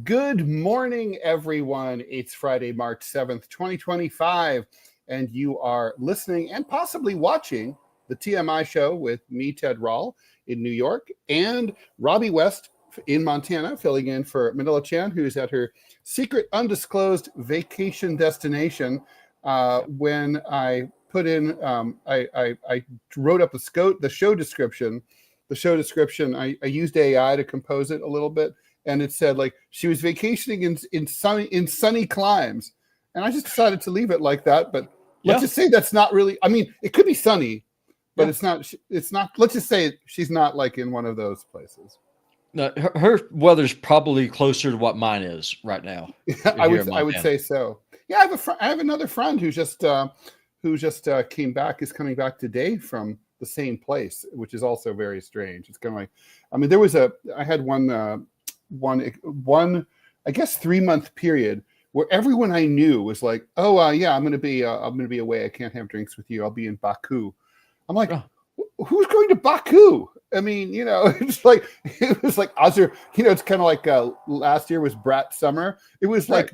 Good morning, everyone. It's Friday, March 7th, 2025, and you are listening and possibly watching the TMI Show with me, Ted Rall, in New York, and Robby West in Montana, filling in for Manila Chan, who's at her secret undisclosed vacation destination. When I put in, I wrote up the show description. I used AI to compose it a little bit. And it said like she was vacationing in sunny climes, and I just decided to leave it like that. But let's just say that's not really. I mean, it could be sunny, but it's not. It's not. Let's just say she's not like in one of those places. No, her weather's probably closer to what mine is right now. I would say so. Yeah, I have another friend who just came back. Is coming back today from the same place, which is also very strange. It's kind of like, I mean, I had one I guess 3-month period where everyone I knew was like, oh yeah, I'm gonna be away, I can't have drinks with you, I'll be in Baku. I'm like, who's going to Baku? I mean, you know, it was like it's kind of like last year was Brat summer. It was like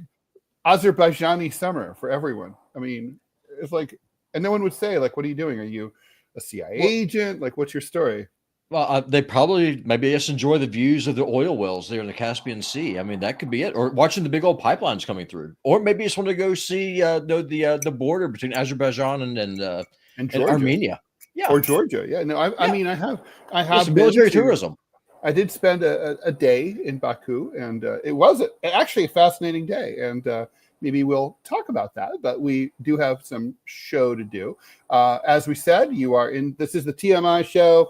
Azerbaijani summer for everyone. I mean, it's like, and no one would say like, what are you doing? Are you a CIA agent? Like, what's your story? Well, they probably maybe just enjoy the views of the oil wells there in the Caspian Sea. I mean, that could be it. Or watching the big old pipelines coming through. Or maybe just want to go see the border between Azerbaijan and Armenia. Yeah, or Georgia. Yeah, no, I mean, I have military tourism. I did spend a day in Baku, and it was actually a fascinating day. And maybe we'll talk about that. But we do have some show to do. As we said, this is the TMI Show.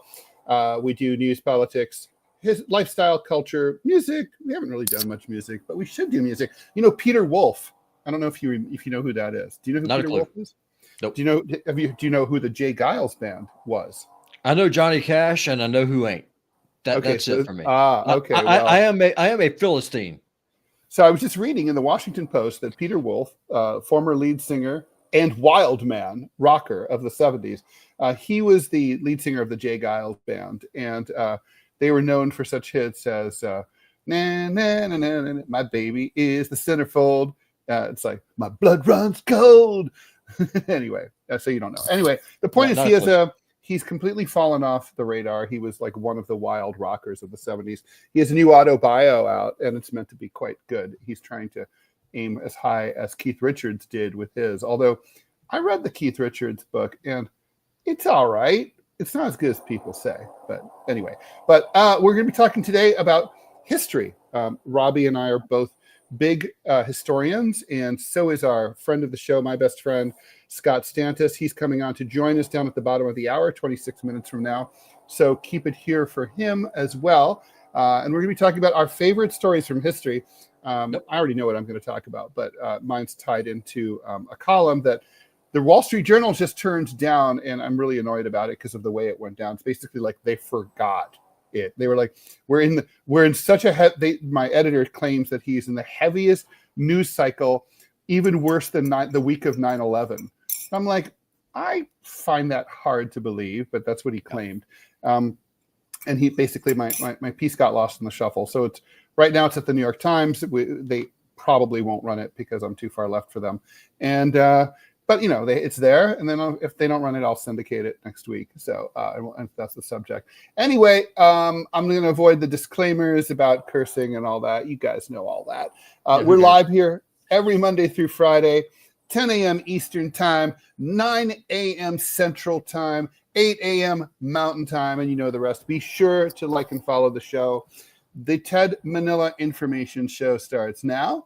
We do news, politics, his lifestyle, culture, music. We haven't really done much music, but we should do music. You know, Peter Wolf. I don't know if you know who that is. Do you know who Peter Wolf is? Nope. Do you know who the Jay Giles band was? I know Johnny Cash, and I know who ain't. That's it for me. Okay. I am a Philistine. So I was just reading in the Washington Post that Peter Wolf, former lead singer and wild man rocker of the 70s, he was the lead singer of the Jay Giles band, and they were known for such hits as "Na Na Na Na Na, My Baby Is the Centerfold." It's like "My Blood Runs Cold." Anyway, so you don't know. Anyway, the point is he's completely fallen off the radar. He was like one of the wild rockers of the 70s. He has a new autobio out, and it's meant to be quite good. He's trying to aim as high as Keith Richards did with his. Although I read the Keith Richards book, and it's all right. It's not as good as people say. But anyway, we're going to be talking today about history. Robby and I are both big historians, and so is our friend of the show, my best friend, Scott Stantis. He's coming on to join us down at the bottom of the hour, 26 minutes from now. So keep it here for him as well. And we're going to be talking about our favorite stories from history. I already know what I'm going to talk about, but mine's tied into a column that the Wall Street Journal just turned down, and I'm really annoyed about it because of the way it went down. It's basically like they forgot it. They were like, we're in such a my editor claims that he's in the heaviest news cycle, even worse than the week of 9/11. I'm like, I find that hard to believe, but that's what he claimed. And he basically, my piece got lost in the shuffle. So right now it's at the New York Times. They probably won't run it because I'm too far left for them. And but you know, it's there. And then if they don't run it, I'll syndicate it next week. So and that's the subject. Anyway, I'm going to avoid the disclaimers about cursing and all that. You guys know all that. We're live here every Monday through Friday, 10 a.m. Eastern Time, 9 a.m. Central Time, 8 a.m. Mountain Time, and you know the rest. Be sure to like and follow the show. The Ted Manila Information Show starts now.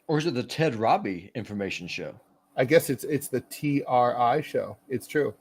Or is it the Ted Robby Information Show? I guess it's the TRI Show. It's true.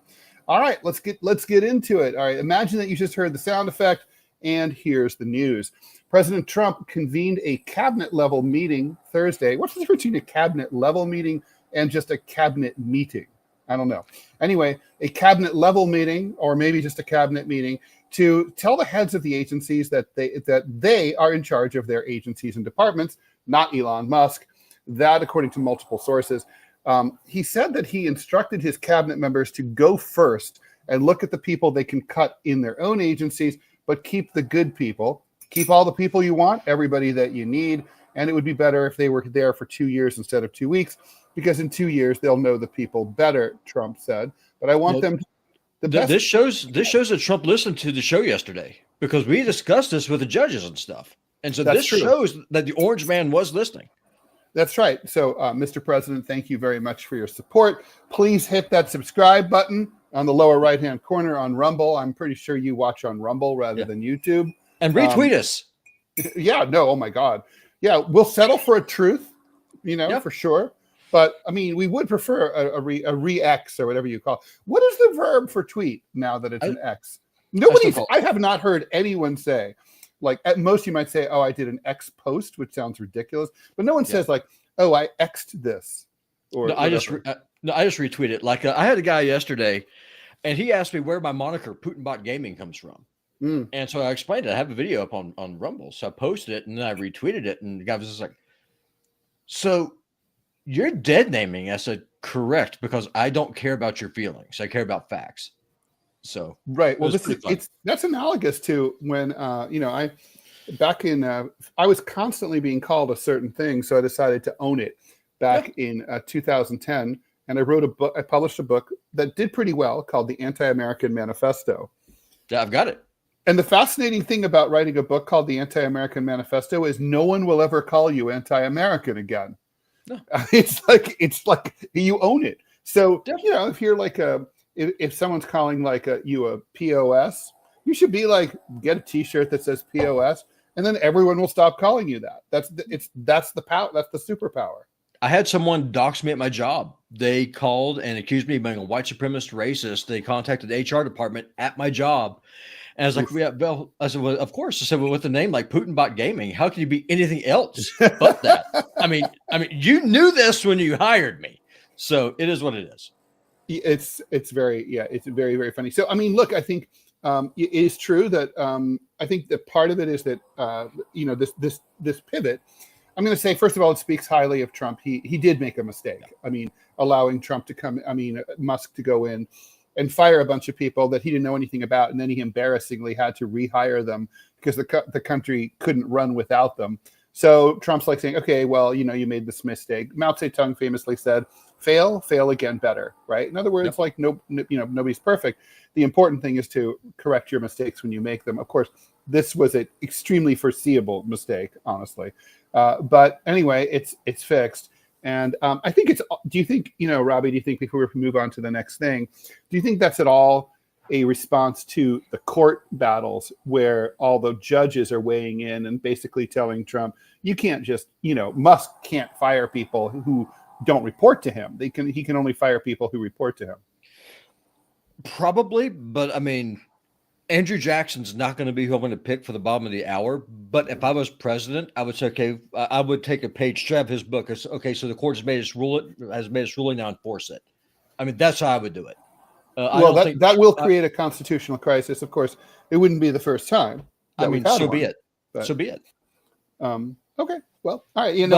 All right, let's get into it. All right, imagine that you just heard the sound effect, and here's the news. President Trump convened a cabinet-level meeting Thursday. What's the difference between a cabinet-level meeting and just a cabinet meeting? I don't know. Anyway, a cabinet level meeting, or maybe just a cabinet meeting, to tell the heads of the agencies that they are in charge of their agencies and departments, not Elon Musk. That, according to multiple sources. He said that he instructed his cabinet members to go first and look at the people they can cut in their own agencies, but keep the good people. Keep all the people you want, everybody that you need. And it would be better if they were there for 2 years instead of 2 weeks, because in 2 years they'll know the people better, Trump said. But I want them the best. This shows that Trump listened to the show yesterday, because we discussed this with the judges and stuff. And so this shows that the orange man was listening. That's right. So, Mr. President, thank you very much for your support. Please hit that subscribe button on the lower right-hand corner on Rumble. I'm pretty sure you watch on Rumble rather than YouTube. And retweet us. Yeah, no, oh my God. Yeah, we'll settle for a truth, for sure. But, I mean, we would prefer a re-X or whatever you call it. What is the verb for tweet now that it's an X? I have not heard anyone say. Like, at most you might say, oh, I did an X post, which sounds ridiculous. But no one says like, oh, I X'd this. Or no, I just retweeted. Like, I had a guy yesterday, and he asked me where my moniker Putinbot Gaming comes from. And so I explained it. I have a video up on Rumble. So I posted it, and then I retweeted it. And the guy was just like, so you're dead naming. I said, correct, because I don't care about your feelings. I care about facts. So right. Well, that's analogous to when I was constantly being called a certain thing, so I decided to own it back in 2010, and I wrote a book. I published a book that did pretty well called The Anti-American Manifesto. Yeah, I've got it. And the fascinating thing about writing a book called The Anti-American Manifesto is no one will ever call you anti-American again. No. It's like you own it. So if you're like if someone's calling you a POS, you should be like, get a T-shirt that says POS, and then everyone will stop calling you that. That's the power. That's the superpower. I had someone dox me at my job. They called and accused me of being a white supremacist racist. They contacted the HR department at my job. And I was like, I said, well, of course. I said, well, with a name like Putinbot Gaming, how can you be anything else but that? I mean, you knew this when you hired me. So it is what it is. It's very, very, very funny. So, I mean, look, I think it is true that I think that part of it is that, this pivot, I'm going to say, first of all, it speaks highly of Trump. He did make a mistake. I mean, allowing Musk to go in and fire a bunch of people that he didn't know anything about. And then he embarrassingly had to rehire them because the country couldn't run without them. So Trump's like saying, okay, well, you made this mistake. Mao Zedong famously said, fail again better, right? In other words, nobody's perfect. The important thing is to correct your mistakes when you make them. Of course, this was an extremely foreseeable mistake, honestly. But anyway, it's fixed. And I think do you think, Robby, do you think before we move on to the next thing, do you think that's at all a response to the court battles where all the judges are weighing in and basically telling Trump, you can't just, Musk can't fire people who don't report to him. He can only fire people who report to him. Probably, but I mean, Andrew Jackson's not going to be who I'm going to pick for the bottom of the hour. But if I was president, I would say, okay, I would take a page straight of his book. It's, okay, so the court has made its ruling, now enforce it. I mean, that's how I would do it. That will create a constitutional crisis. Of course, it wouldn't be the first time. So be it. Okay. Well, all right.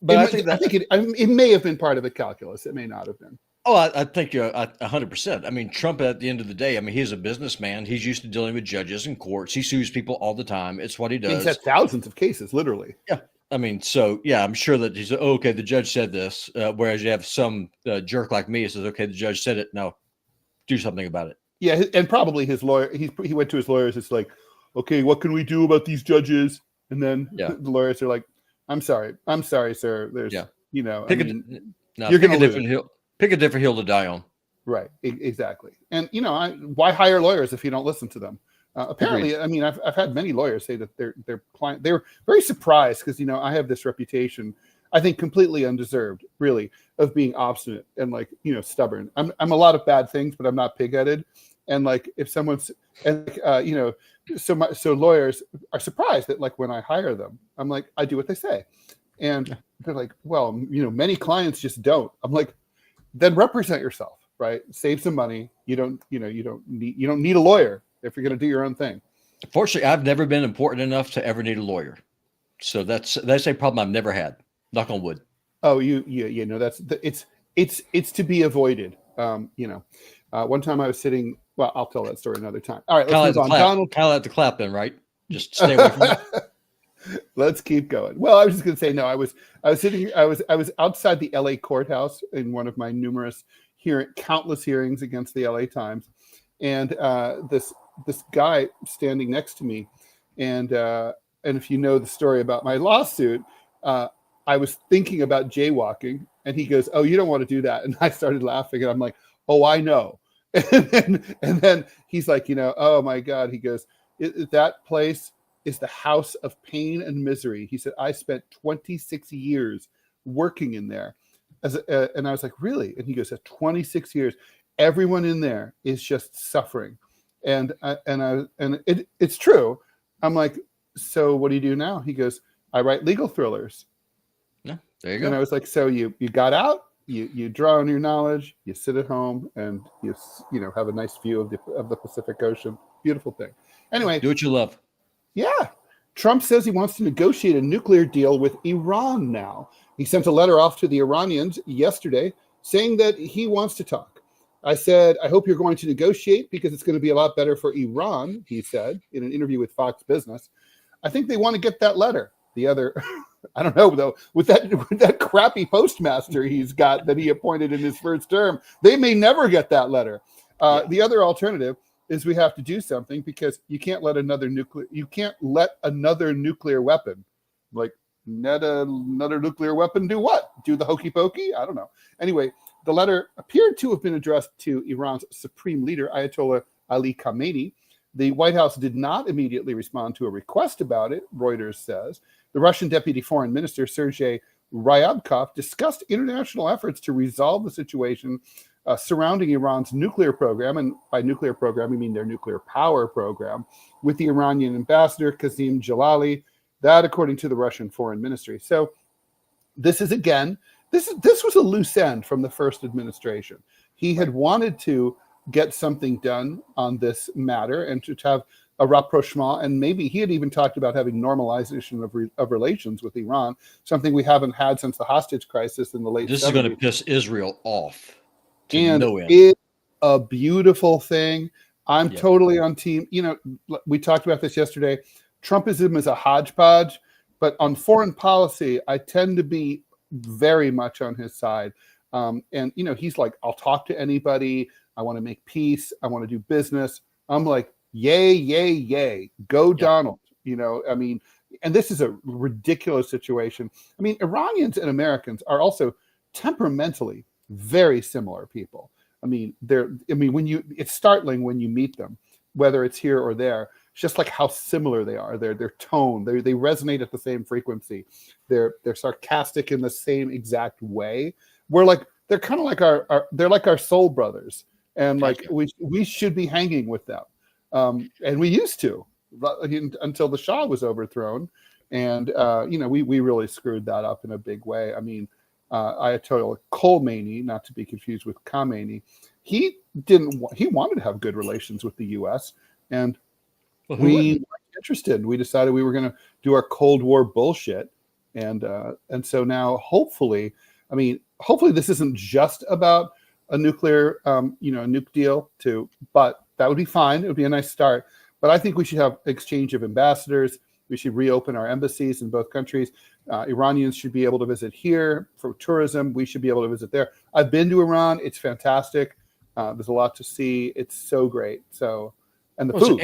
I think it may have been part of the calculus. It may not have been. Oh, I think you're 100%. I mean, Trump, at the end of the day, he's a businessman. He's used to dealing with judges and courts. He sues people all the time. It's what he does. He's had thousands of cases, literally. Yeah. I mean, so, yeah, I'm sure that he's, okay, the judge said this. Whereas you have some jerk like me who says, okay, the judge said it. No, do something about it. Yeah, and probably his lawyer, he went to his lawyers. It's like, okay, what can we do about these judges? And then the lawyers are like, I'm sorry, sir. There's, you're going to different hill. Pick a different hill to die on. Right, exactly. And, why hire lawyers if you don't listen to them? Apparently, agreed. I mean, I've had many lawyers say that their client, they were very surprised because, I have this reputation, I think completely undeserved, really, of being obstinate and stubborn. I'm a lot of bad things, but I'm not pig-headed. And if someone's, so lawyers are surprised that when I hire them, I'm like, I do what they say. And they're like, well, many clients just don't. I'm like, then represent yourself, right? Save some money. You don't need a lawyer if you're going to do your own thing. Fortunately, I've never been important enough to ever need a lawyer. So that's a problem I've never had. Knock on wood. Oh, it's to be avoided. One time I was sitting. Well, I'll tell that story another time. All right, let's move on. Donald, kind of like the clap, then, right? Just stay away from it. Let's keep going. Well, I was just going to say no. I was sitting. I was outside the L.A. courthouse in one of my numerous countless hearings against the L.A. Times, and this guy standing next to me, and if you know the story about my lawsuit, I was thinking about jaywalking, and he goes, "Oh, you don't want to do that," and I started laughing, and I'm like, "Oh, I know." and then he's like, oh my God. He goes, that place is the house of pain and misery. He said, I spent 26 years working in there. And I was like, really? And he goes, 26 years. Everyone in there is just suffering. And it's true. I'm like, so what do you do now? He goes, I write legal thrillers. Yeah, there you go. And I was like, so you got out? You draw on your knowledge, you sit at home, and you have a nice view of the Pacific Ocean. Beautiful thing. Anyway, do what you love. Yeah. Trump says he wants to negotiate a nuclear deal with Iran now. He sent a letter off to the Iranians yesterday saying that he wants to talk. I said, I hope you're going to negotiate because it's going to be a lot better for Iran, he said in an interview with Fox Business. I think they want to get that letter. The other... I don't know, though, with that crappy postmaster he's got that he appointed in his first term, they may never get that letter. The other alternative is we have to do something because you can't let another nuclear weapon, like another nuclear weapon, do what? Do the hokey pokey? I don't know. Anyway, the letter appeared to have been addressed to Iran's supreme leader, Ayatollah Ali Khamenei. The White House did not immediately respond to a request about it, Reuters says. The Russian Deputy Foreign Minister, Sergei Ryabkov, discussed international efforts to resolve the situation surrounding Iran's nuclear program, and by nuclear program, we mean their nuclear power program, with the Iranian ambassador, Kazim Jalali, that according to the Russian Foreign Ministry. So this was a loose end from the first administration. He had wanted to get something done on this matter and to have a rapprochement, and maybe he had even talked about having normalization of relations with Iran, something we haven't had since the hostage crisis in the late 70s. This is going to piss Israel off. And it's a beautiful thing. I'm totally on team. We talked about this yesterday. Trumpism is a hodgepodge, but on foreign policy, I tend to be very much on his side. And he's like, I'll talk to anybody. I want to make peace. I want to do business. I'm like, yay, yay, yay. Go Donald. And this is a ridiculous situation. I mean, Iranians and Americans are also temperamentally very similar people. It's startling when you meet them, whether it's here or there. It's just like how similar they are. Their tone, they resonate at the same frequency. They're sarcastic in the same exact way. They're kind of like our soul brothers, and like we should be hanging with them. And we used to until the Shah was overthrown, and we really screwed that up in a big way. I mean, Ayatollah Khomeini, not to be confused with Khamenei, he wanted to have good relations with the U.S. and we weren't interested. We decided we were going to do our Cold War bullshit, and so now hopefully this isn't just about a nuclear nuke deal but that would be fine. It would be a nice start. But I think we should have exchange of ambassadors. We should reopen our embassies in both countries. Iranians should be able to visit here for tourism. We should be able to visit there. I've been to Iran. It's fantastic. There's a lot to see. It's so great. And the food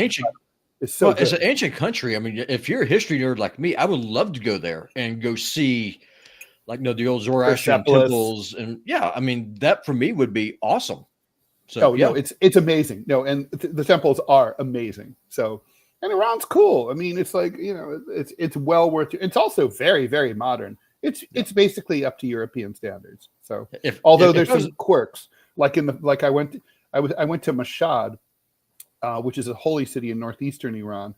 is so good. It's an ancient country. I mean, if you're a history nerd like me, I would love to go there and go see the old Zoroastrian temples. And that for me would be awesome. So, no, it's amazing. No, and the temples are amazing. So, and Iran's cool. I mean, it's like, it's well worth it. It's also very, very modern. It's basically up to European standards. So, although there's some quirks, I went to Mashhad, which is a holy city in northeastern Iran,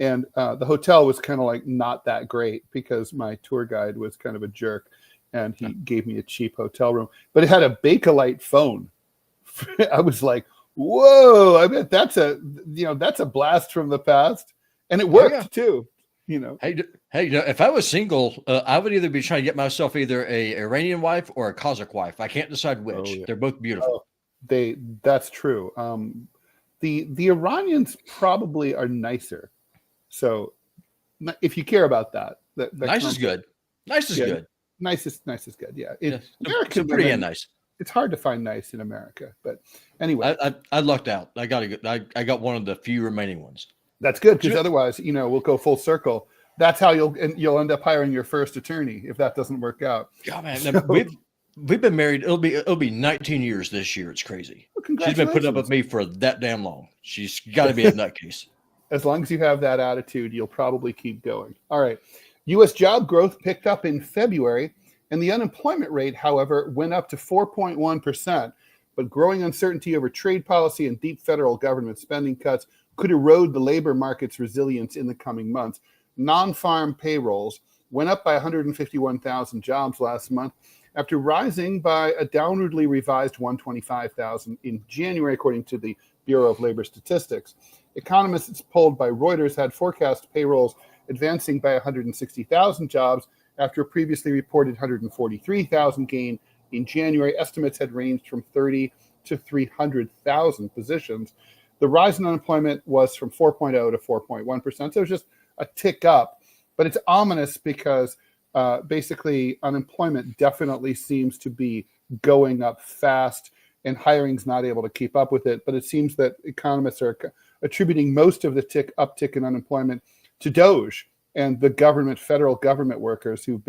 and the hotel was kind of like not that great because my tour guide was kind of a jerk, and he gave me a cheap hotel room, but it had a Bakelite phone I was like, whoa, I bet that's a blast from the past. And it worked too, Hey, if I was single, I would either be trying to get myself either a Iranian wife or a Kazakh wife. I can't decide which. Oh, yeah. They're both beautiful. That's true. The Iranians probably are nicer. So if you care about that Nice is good. Nice is good. Nice is good. Yeah. American pretty and nice. It's hard to find nice in America, but anyway, I lucked out. I got one of the few remaining ones. That's good, because otherwise, we'll go full circle. That's how you'll end up hiring your first attorney if that doesn't work out. God, man, so, we've been married. It'll be 19 years this year. It's crazy. Well, she's been putting up with me for that damn long. She's got to be a nutcase. As long as you have that attitude, you'll probably keep going. All right. U.S. job growth picked up in February, and the unemployment rate, however, went up to 4.1%. But growing uncertainty over trade policy and deep federal government spending cuts could erode the labor market's resilience in the coming months. Non-farm payrolls went up by 151,000 jobs last month after rising by a downwardly revised 125,000 in January, according to the Bureau of Labor Statistics. Economists polled by Reuters had forecast payrolls advancing by 160,000 jobs after a previously reported 143,000 gain in January. Estimates had ranged from 30 to 300,000 positions. The rise in unemployment was from 4.0 to 4.1%. So it was just a tick up, but it's ominous because basically unemployment definitely seems to be going up fast and hiring's not able to keep up with it. But it seems that economists are attributing most of the uptick in unemployment to DOGE and the federal government workers who've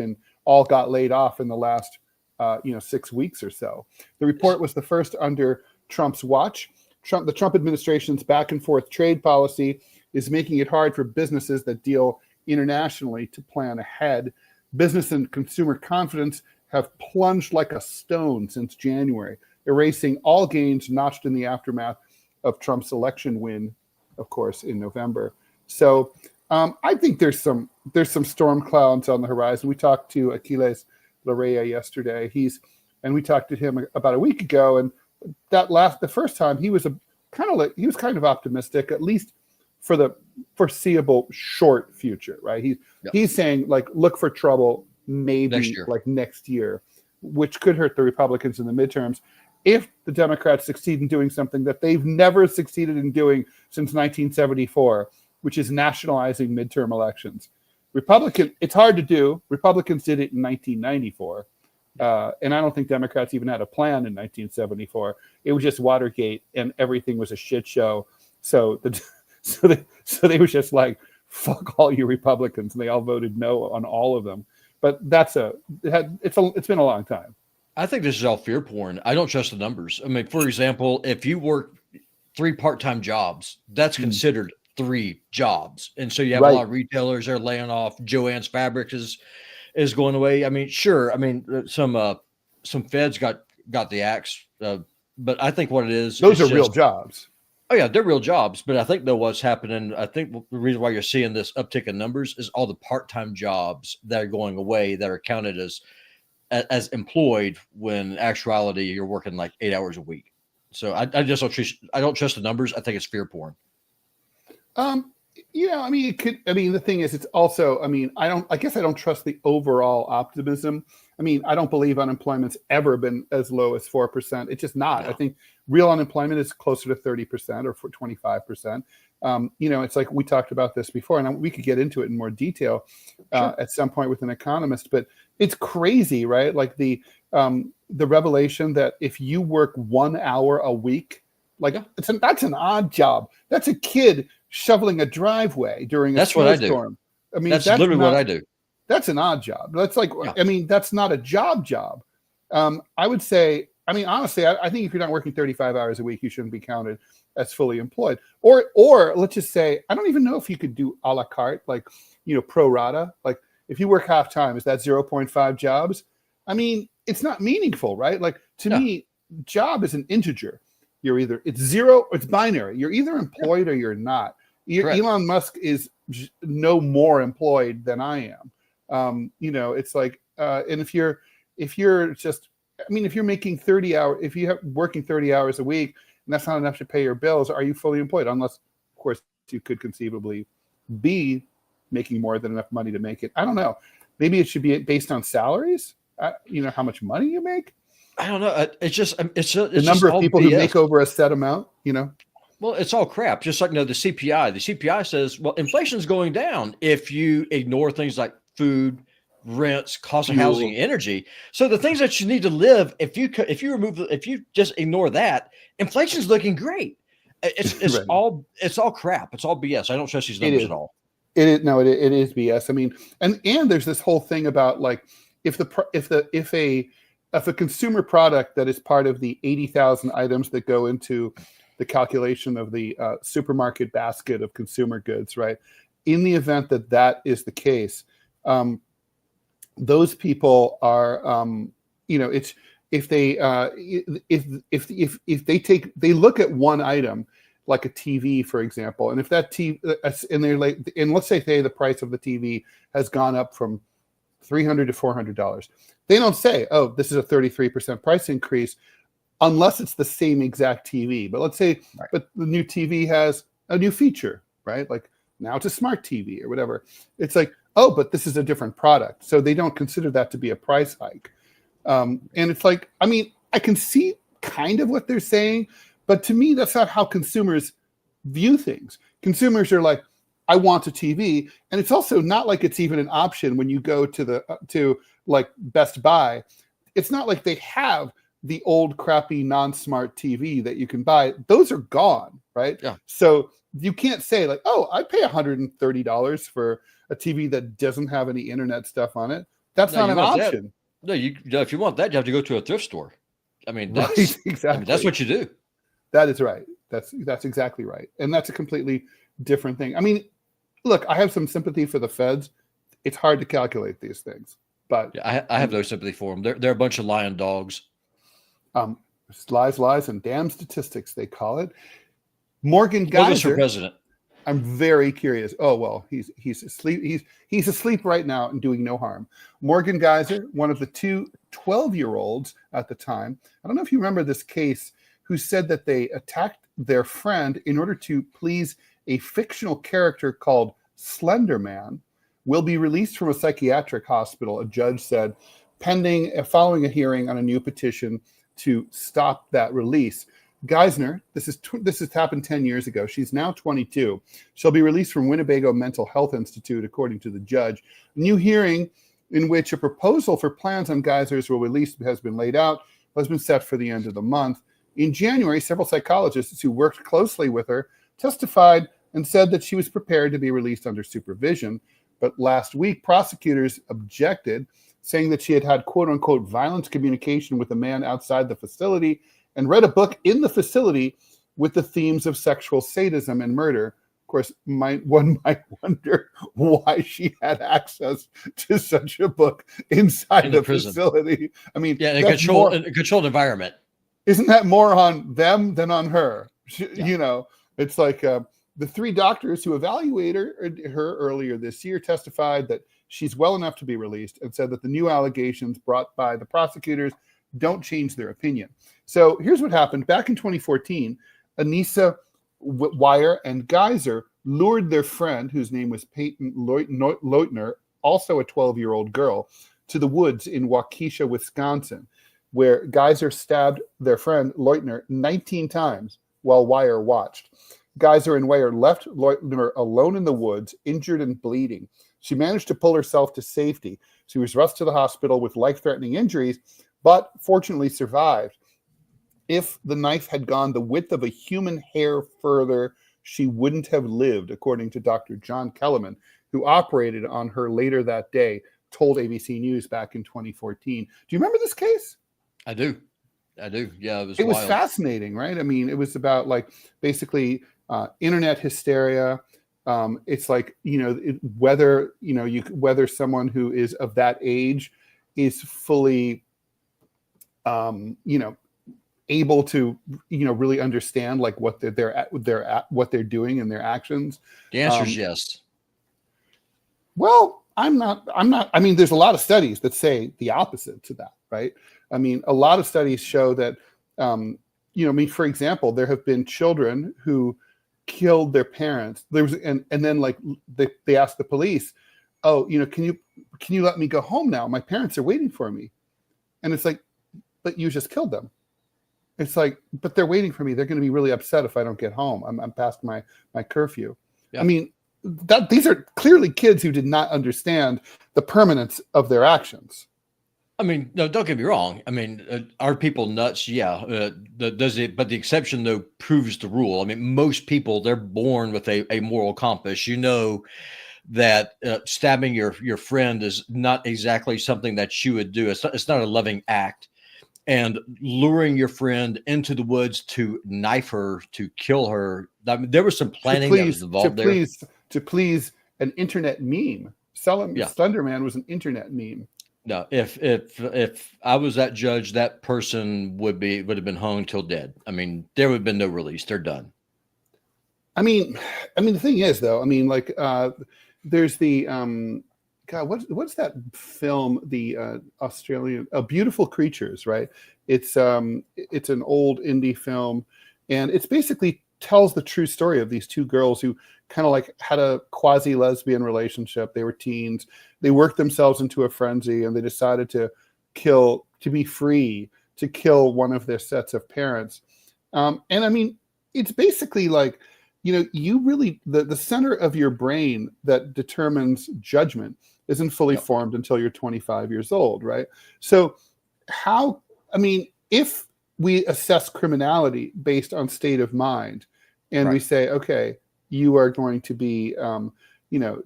all got laid off in the last 6 weeks or so. The report was the first under Trump's watch. The Trump administration's back and forth trade policy is making it hard for businesses that deal internationally to plan ahead. Business and consumer confidence have plunged like a stone since January, erasing all gains notched in the aftermath of Trump's election win, of course, in November. So I think there's some storm clouds on the horizon. We talked to Aquiles Larrea yesterday. We talked to him about a week ago, and the first time he was kind of optimistic, at least for the foreseeable short future, right? He's saying, like, look for trouble maybe next year, which could hurt the Republicans in the midterms if the Democrats succeed in doing something that they've never succeeded in doing since 1974, which is nationalizing midterm elections. It's hard to do. Republicans did it in 1994. And I don't think Democrats even had a plan in 1974. It was just Watergate, and everything was a shit show. So they were just like, fuck all you Republicans, and they all voted no on all of them. But it's been a long time. I think this is all fear porn. I don't trust the numbers. I mean, for example, if you work 3 part-time jobs, that's considered 3 jobs, and so you have a lot of retailers that are laying off. Joann's Fabrics is going away. I mean, sure. I mean, some feds got the axe, but I think what it is, those are real jobs. Oh yeah, they're real jobs. But I think what's happening, I think the reason why you're seeing this uptick in numbers is all the part-time jobs that are going away that are counted as employed, when in actuality you're working like 8 hours a week. So I don't trust the numbers. I think it's fear porn. I mean, it could. I mean, the thing is, it's also. I mean, I guess I don't trust the overall optimism. I mean, I don't believe unemployment's ever been as low as 4%. It's just not. No. I think real unemployment is closer to 30% or 25%. It's like we talked about this before, and we could get into it in more detail at some point with an economist. But it's crazy, right? Like the revelation that if you work 1 hour a week, that's an odd job. That's a kid shoveling a driveway during a snowstorm. I mean, that's literally what I do. That's an odd job. That's like, I mean, that's not a job. I would say, I mean, honestly, I think if you're not working 35 hours a week, you shouldn't be counted as fully employed. Or let's just say, I don't even know if you could do a la carte, like, pro rata. Like, if you work half time, is that 0.5 jobs? I mean, it's not meaningful, right? Like, to me, job is an integer. It's zero, or it's binary. You're either employed or you're not. Elon Musk is no more employed than I am. It's like, and if you're just, mean, if you're making 30 hours, if you have working 30 hours a week, and that's not enough to pay your bills, are you fully employed? Unless, of course, you could conceivably be making more than enough money to make it. I don't know. Maybe it should be based on salaries. How much money you make. I don't know. It's the number of people who make over a set amount. Well, it's all crap. Just like the CPI. The CPI says, well, inflation's going down if you ignore things like food, rents, cost of housing, energy. So the things that you need to live, if you just ignore that, inflation's looking great. It's right. all crap. It's all BS. I don't trust these numbers at all. It is BS. I mean, and there's this whole thing about like if a consumer product that is part of the 80,000 items that go into the calculation of the supermarket basket of consumer goods, right? In the event that is the case, those people are, it's if they look at one item like a TV, for example, and if that TV and they're like, and let's say the price of the TV has gone up from $300 to $400, they don't say, oh, this is a 33% price increase, unless it's the same exact TV. But let's say, but the new TV has a new feature, right? Like now it's a smart TV or whatever. It's like, oh, but this is a different product. So they don't consider that to be a price hike. And it's like, I mean, I can see kind of what they're saying, but to me, that's not how consumers view things. Consumers are like, I want a TV. And it's also not like it's even an option when you go to like Best Buy. It's not like they have the old crappy non-smart TV that you can buy. Those are gone, right? Yeah. So you can't say like, oh, I pay $130 for a TV that doesn't have any internet stuff on it. That's not an option. No, if you want that, you have to go to a thrift store. I mean, that's right, exactly. I mean, that's what you do. That is right. That's exactly right. And that's a completely different thing. I mean, look, I have some sympathy for the feds. It's hard to calculate these things, but yeah, I have no sympathy for them. They're a bunch of lying dogs. Lies, and damn statistics, they call it. Morgan Geyser for president. I'm very curious. Oh, well, he's asleep. He's asleep right now and doing no harm. Morgan Geyser, one of the two 12-year-olds at the time, I don't know if you remember this case, who said that they attacked their friend in order to please a fictional character called Slender Man, will be released from a psychiatric hospital, a judge said, following a hearing on a new petition to stop that release. Geisner, this has happened 10 years ago. She's now 22. She'll be released from Winnebago Mental Health Institute, according to the judge. New hearing in which a proposal for plans on Geyser's release has been laid out, has been set for the end of the month. In January, several psychologists who worked closely with her testified and said that she was prepared to be released under supervision. But last week, prosecutors objected, saying that she had quote-unquote violent communication with a man outside the facility and read a book in the facility with the themes of sexual sadism and murder. Of course, one might wonder why she had access to such a book inside the facility. I mean, yeah, in a controlled environment. Isn't that more on them than on her? It's like the three doctors who evaluated her earlier this year testified that she's well enough to be released and said that the new allegations brought by the prosecutors don't change their opinion. So here's what happened. Back in 2014, Anissa Wire and Geyser lured their friend, whose name was Peyton Leutner, also a 12-year-old girl, to the woods in Waukesha, Wisconsin, where Geyser stabbed their friend Leutner 19 times while Wire watched. Geyser and Wire left Leutner alone in the woods, injured and bleeding. She managed to pull herself to safety. She was rushed to the hospital with life-threatening injuries, but fortunately survived. If the knife had gone the width of a human hair further, she wouldn't have lived, according to Dr. John Kellerman, who operated on her later that day, told ABC News back in 2014. Do you remember this case? I do. Yeah, it was fascinating, right? I mean, it was about like basically internet hysteria. It's like, whether someone who is of that age is fully, able to, really understand like what what they're doing and their actions. The answer is yes. Well, I'm not. I mean, there's a lot of studies that say the opposite to that, right? I mean, a lot of studies show that, you know, I mean, for example, there have been children who killed their parents. There was, and then like they asked the police, "Oh, you know, can you let me go home now? My parents are waiting for me." And it's like, but you just killed them. It's like, but they're waiting for me. They're going to be really upset if I don't get home. I'm past my curfew. Yeah. I mean, these are clearly kids who did not understand the permanence of their actions. I mean, no, don't get me wrong. I mean, are people nuts? Yeah. Does it? But the exception, though, proves the rule. I mean, most people, they're born with a moral compass. You know that stabbing your friend is not exactly something that you would do. It's not a loving act. And luring your friend into the woods to knife her, to kill her. I mean, there was some planning that was involved there. To please an internet meme. Slenderman was an internet meme. No, if I was that judge, that person would have been hung till dead. I mean, there would have been no release. They're done. I mean, the thing is, though, I mean, like, there's the God, what's that film? The Australian, Beautiful Creatures, right? It's an old indie film, and it's basically tells the true story of these two girls who kind of like had a quasi lesbian relationship. They were teens. They worked themselves into a frenzy, and they decided to be free, to kill one of their sets of parents. And I mean, it's basically like, you know, you really, the center of your brain that determines judgment isn't fully formed until you're 25 years old, right? So if we assess criminality based on state of mind, and we say, okay, you are going to be, you know,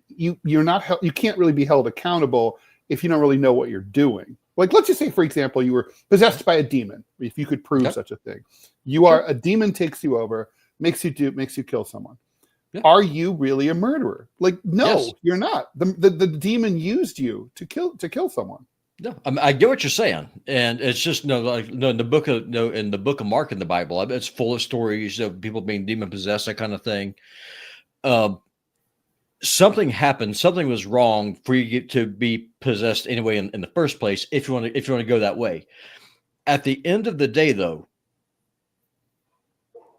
you can't really be held accountable if you don't really know what you're doing. Like, let's just say, for example, you were possessed by a demon. If you could prove such a thing, a demon takes you over, makes you kill someone. Yeah. Are you really a murderer? Like, no, you're not. The demon used you to kill someone. No, I get what you're saying, and it's just in the book of Mark in the Bible, it's full of stories of people being demon possessed, that kind of thing. Something happened, something was wrong for you to be possessed anyway in the first place. If you want to go that way, at the end of the day, though,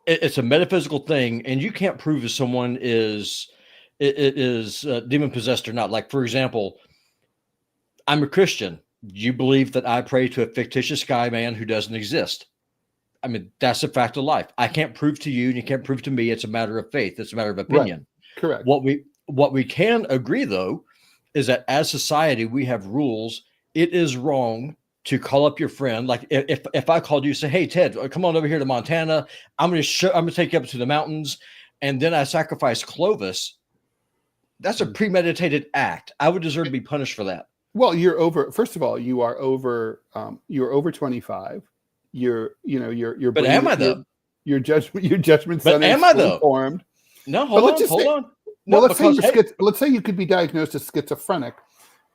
it's a metaphysical thing, and you can't prove if someone is demon possessed or not. Like, for example, I'm a Christian. You believe that I pray to a fictitious sky man who doesn't exist. I mean, that's a fact of life. I can't prove to you, and you can't prove to me. It's a matter of faith. It's a matter of opinion. Right. Correct. What we can agree, though, is that as society, we have rules. It is wrong to call up your friend. Like, if I called you, say, "Hey, Ted, come on over here to Montana. I'm going to take you up to the mountains," and then I sacrifice Clovis. That's a premeditated act. I would deserve to be punished for that. Well, first of all, you are over 25. Your But brain, am I though? Your judgment but center am I is though? formed. No, hold on. No, well, let's say you could be diagnosed as schizophrenic,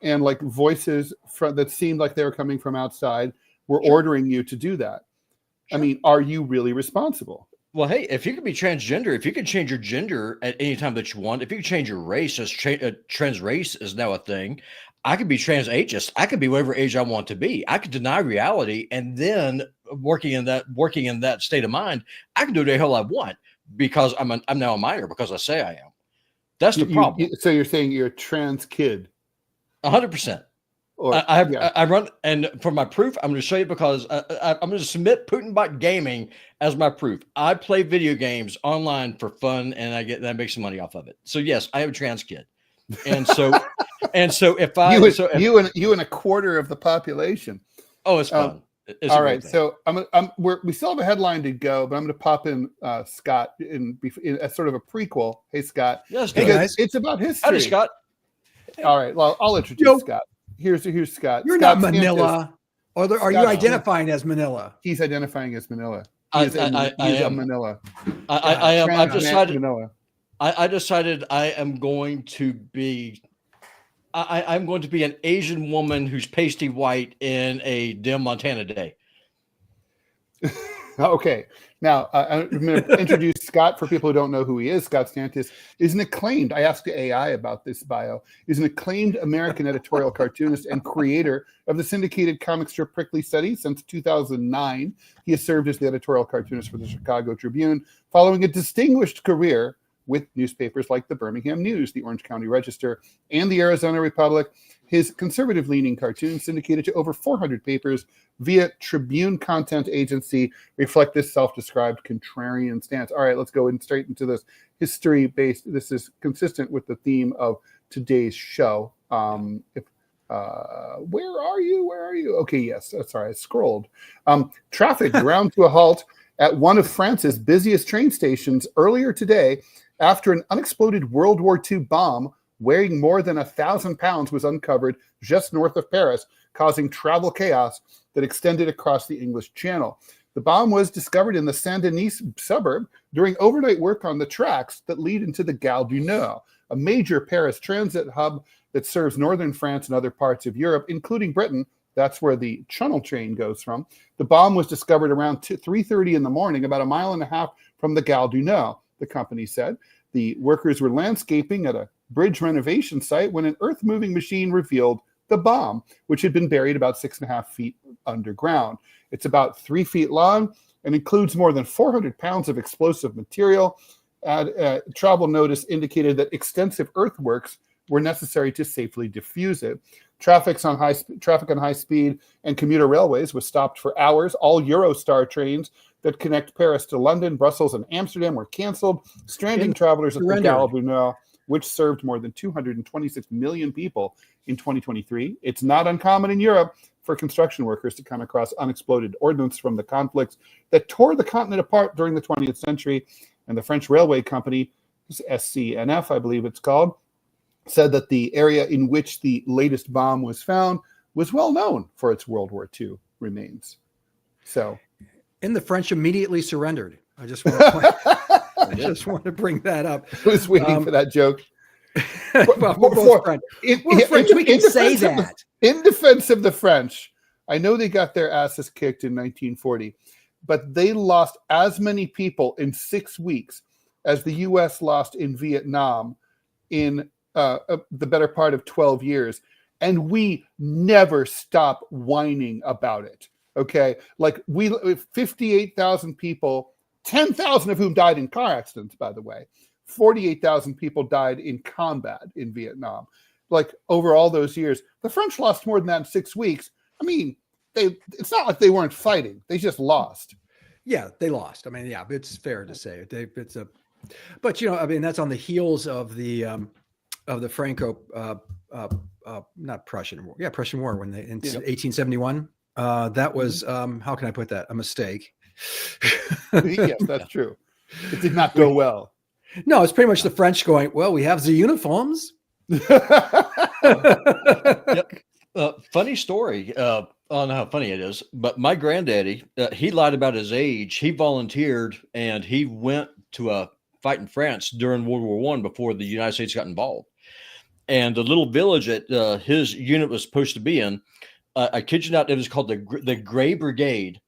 and like voices that seemed like they were coming from outside were ordering you to do that. Sure. I mean, are you really responsible? Well, hey, if you could be transgender, if you could change your gender at any time that you want, if you could change your race, trans race is now a thing. I could be trans ageist. I could be whatever age I want to be. I could deny reality, and then working in that state of mind, I can do the hell I want because I'm now a minor because I say I am. That's the problem. So you're saying you're a trans kid? 100%. I run, and for my proof, I'm going to show you because I'm going to submit Putinbot Gaming as my proof. I play video games online for fun, and I make some money off of it. So yes, I am a trans kid, and so if you and a quarter of the population. Oh, it's fun. All right, so we still have a headline to go, but I'm going to pop in Scott in as sort of a prequel. Hey, Scott. Yes, because it's about history. Hi, Scott. All right, well, I'll introduce Scott. Here's Scott. You're Scott not Manila. Are you identifying as Manila? He's identifying as Manila. I am Manila. I am. I've decided. Manila. I decided I am going to be. I'm going to be an Asian woman who's pasty white in a dim Montana day. Okay. Now, I'm going to introduce Scott for people who don't know who he is. Scott Stantis is an acclaimed, I asked the AI about this bio, is an acclaimed American editorial cartoonist and creator of the syndicated comic strip Prickly Study since 2009. He has served as the editorial cartoonist for the Chicago Tribune, following a distinguished career with newspapers like the Birmingham News, the Orange County Register, and the Arizona Republic. His conservative-leaning cartoons, syndicated to over 400 papers via Tribune content agency, reflect this self-described contrarian stance. All right, let's go straight into this history-based. This is consistent with the theme of today's show. Where are you? Where are you? Okay, yes. Sorry, I scrolled. Traffic ground to a halt at one of France's busiest train stations earlier today after an unexploded World War II bomb weighing more than 1,000 pounds was uncovered just north of Paris, causing travel chaos that extended across the English Channel. The bomb was discovered in the Saint-Denis suburb during overnight work on the tracks that lead into the Gare du Nord, a major Paris transit hub that serves northern France and other parts of Europe, including Britain. That's where the Channel train goes from. The bomb was discovered around 3:30 in the morning, about a mile and a half from the Gare du Nord, the company said. The workers were landscaping at a bridge renovation site when an earth-moving machine revealed the bomb, which had been buried about 6.5 feet underground. It's about 3 feet long and includes more than 400 pounds of explosive material. Travel notice indicated that extensive earthworks were necessary to safely defuse it. Traffic on high speed and commuter railways was stopped for hours. All Eurostar trains that connect Paris to London, Brussels, and Amsterdam were canceled, stranding travelers at the Gare du Nord, which served more than 226 million people in 2023. It's not uncommon in Europe for construction workers to come across unexploded ordnance from the conflicts that tore the continent apart during the 20th century. And the French railway company, SCNF, I believe it's called, said that the area in which the latest bomb was found was well known for its World War II remains. So, and the French immediately surrendered. I just want to bring that up. I was waiting for that joke. Well, we're French. We can say that. In defense of the French, I know they got their asses kicked in 1940, but they lost as many people in 6 weeks as the U.S. lost in Vietnam in the better part of 12 years. And we never stop whining about it. Okay? Like 58,000 people, 10,000 of whom died in car accidents, by the way. 48,000 people died in combat in Vietnam. Like over all those years, the French lost more than that in 6 weeks. I mean, it's not like they weren't fighting. They just lost. Yeah, they lost. I mean, yeah, it's fair to say but I mean, that's on the heels of the Franco, not Prussian War. Yeah, Prussian War in 1871. That was, how can I put that? A mistake. Yes, that's true. It did not go well. No, it's pretty much the French going, well, we have the uniforms. Yep. Funny story. I don't know how funny it is, but my granddaddy, he lied about his age. He volunteered and he went to a fight in France during World War I before the United States got involved. And the little village that his unit was supposed to be in, I kid you not, it was called the Gray Brigade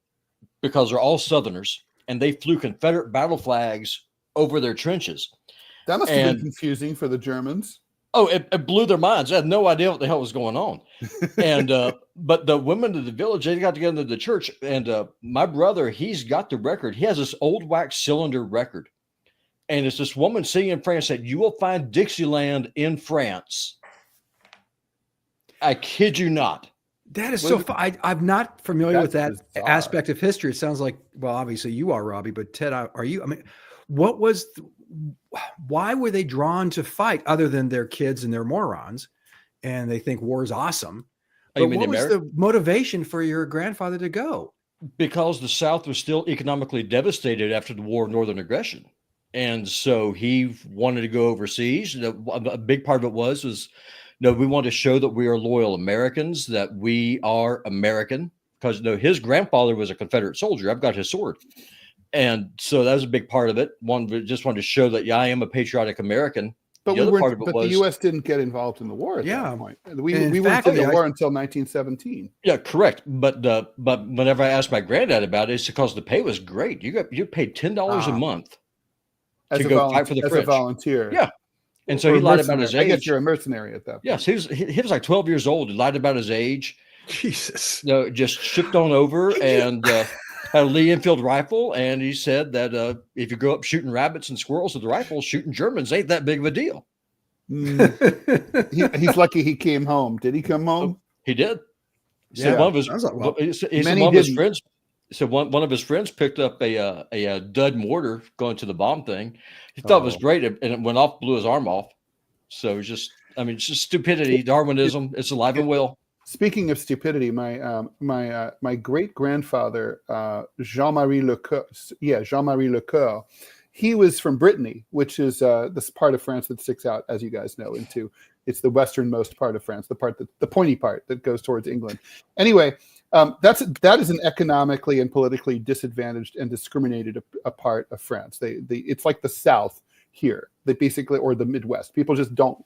because they're all Southerners, and they flew Confederate battle flags over their trenches. That must have been confusing for the Germans. Oh, it blew their minds. I had no idea what the hell was going on. And but the women of the village, they got together to the church, and my brother, he's got the record. He has this old wax cylinder record. And it's this woman singing in France that you will find Dixieland in France. I kid you not. That is so fun. I'm not familiar with that aspect of history. It sounds like, well, obviously you are, Robbie, but Ted, are you? I mean, why were they drawn to fight other than their kids and they're morons and they think war is awesome? But what was the motivation for your grandfather to go? Because the South was still economically devastated after the War of Northern Aggression. And so he wanted to go overseas. A big part of it was we want to show that we are loyal Americans, that we are American, because his grandfather was a Confederate soldier. I've got his sword. And so that was a big part of it. Just wanted to show that, I am a patriotic American. But the other part of it but was the U.S. didn't get involved in the war at that point. We And in weren't fact, in the war until 1917. yeah, correct. But whenever I asked my granddad about it, it's because the pay was great. You paid $10 a month to go fight for the French. As a volunteer. Yeah. And so he lied about his age. I guess you're a mercenary at that point. Yes, he was like 12 years old. He lied about his age. Jesus. No, just shipped on over and had a Lee Enfield rifle. And he said that if you go up shooting rabbits and squirrels with a rifle, shooting Germans ain't that big of a deal. He's lucky he came home. Did he come home? He did. So Yeah. one of his, one of his friends. So one of his friends picked up a dud mortar going to the bomb thing. He thought it was great, and it went off, blew his arm off. So it's just stupidity, Darwinism. It's alive and well. Speaking of stupidity, my great grandfather Jean-Marie Lecoeur, he was from Brittany, which is this part of France that sticks out, as you guys know, it's the westernmost part of France, the pointy part that goes towards England. Anyway, that is an economically and politically disadvantaged and discriminated a part of France. It's like the South here. They basically, or the Midwest. People just don't.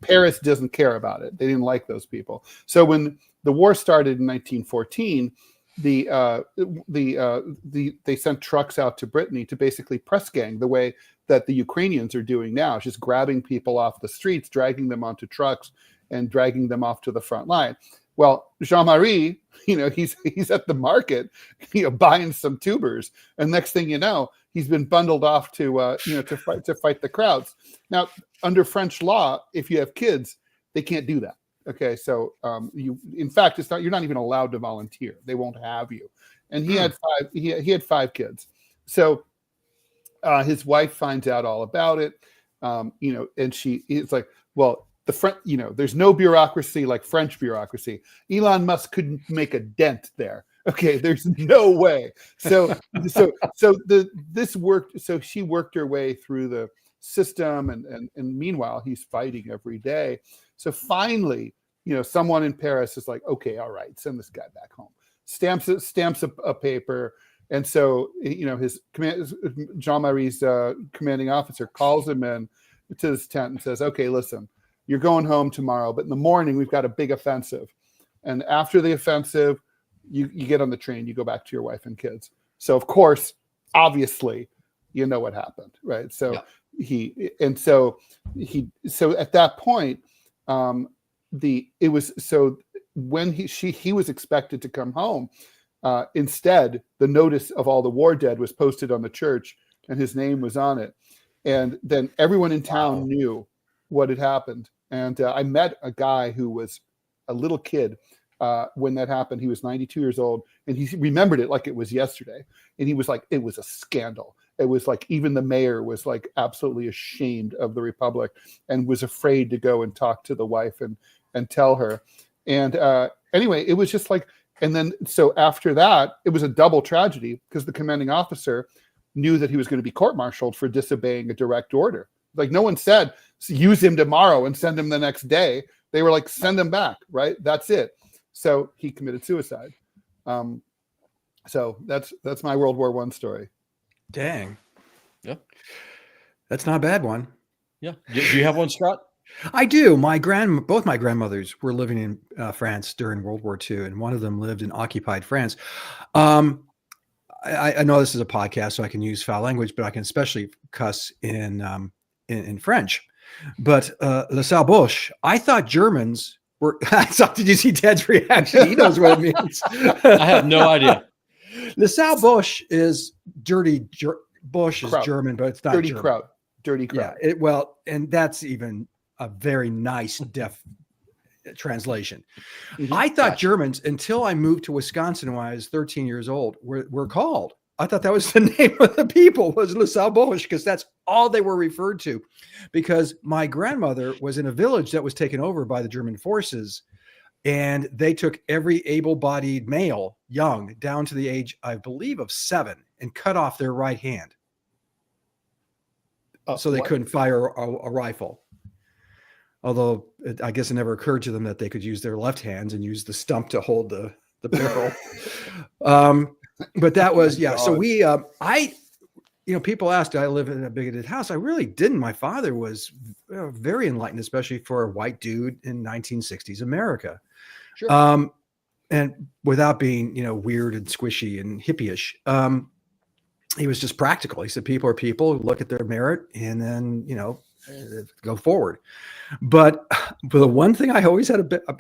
Paris doesn't care about it. They didn't like those people. So when the war started in 1914, they sent trucks out to Brittany to basically press gang the way that the Ukrainians are doing now, just grabbing people off the streets, dragging them onto trucks, and dragging them off to the front line. Well, Jean-Marie, he's at the market, buying some tubers, and next thing you know, he's been bundled off to fight the crowds. Now, under French law, if you have kids, they can't do that. Okay, so in fact, you're not even allowed to volunteer. They won't have you. And he had five. He had 5 kids. So his wife finds out all about it. And it's like, well, there's no bureaucracy like French bureaucracy. Elon Musk couldn't make a dent there. Okay, there's no way. So this worked. So she worked her way through the system, and meanwhile he's fighting every day. So finally, someone in Paris is like, okay, all right, send this guy back home. Stamps a paper, and so his Jean-Marie's commanding officer calls him in to his tent and says, okay, listen, you're going home tomorrow, but in the morning we've got a big offensive, and after the offensive, you get on the train, you go back to your wife and kids. So of course, obviously, what happened, right? So yeah. So at that point, when he was expected to come home, instead the notice of all the war dead was posted on the church, and his name was on it, and then everyone in town knew what had happened. And I met a guy who was a little kid when that happened. He was 92 years old, and he remembered it like it was yesterday. And he was like, it was a scandal. It was like even the mayor was like absolutely ashamed of the Republic and was afraid to go and talk to the wife and tell her. And anyway, it was just like, and then so after that, it was a double tragedy because the commanding officer knew that he was going to be court-martialed for disobeying a direct order. Like no one said, use him tomorrow and send him the next day. They were like, send him back, right? That's it. So he committed suicide. So that's my World War I story. Dang. Yeah. That's not a bad one. Yeah. Do you have one, Scott? I do. Both my grandmothers were living in France during World War II, and one of them lived in occupied France. I know this is a podcast, so I can use foul language, but I can especially cuss in French. But Le Salboche, I thought Germans were. Did you see Ted's reaction? He knows what it means. I have no idea. Le Salboche is dirty. Bush is German, but it's not dirty German. Crowd. Dirty crowd. Yeah. And that's even a very nice deaf translation. Mm-hmm. I thought Germans, until I moved to Wisconsin when I was 13 years old, were called. I thought that was the name of the people, was Le Salboche, because that's all they were referred to. Because my grandmother was in a village that was taken over by the German forces, and they took every able-bodied male, young, down to the age, I believe, of 7, and cut off their right hand. So they couldn't fire a rifle. Although I guess it never occurred to them that they could use their left hands and use the stump to hold the barrel. But that was, yeah. So people asked, do I live in a bigoted house? I really didn't. My father was very enlightened, especially for a white dude in 1960s America. Sure. And without being, weird and squishy and hippie-ish, he was just practical. He said, people are people, look at their merit, and then, go forward. But the one thing I always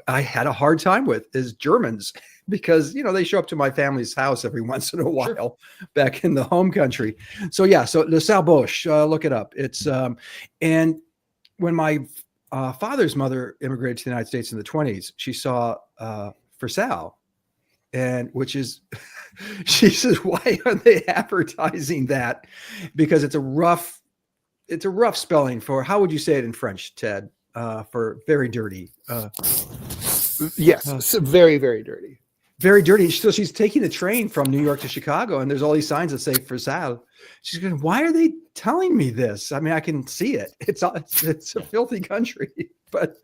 I had a hard time with is Germans, because, they show up to my family's house every once in a while back in the home country. So Le Salboche, look it up. It's, and when my father's mother immigrated to the United States in the 20s, she saw for Sal, and which is, she says, why are they advertising that? Because it's a rough spelling for, how would you say it in French, Ted? For very dirty. Yes, very, very dirty. Very dirty. So she's taking the train from New York to Chicago, and there's all these signs that say for Sal. She's going, why are they telling me this? I mean, I can see it. It's a filthy country, but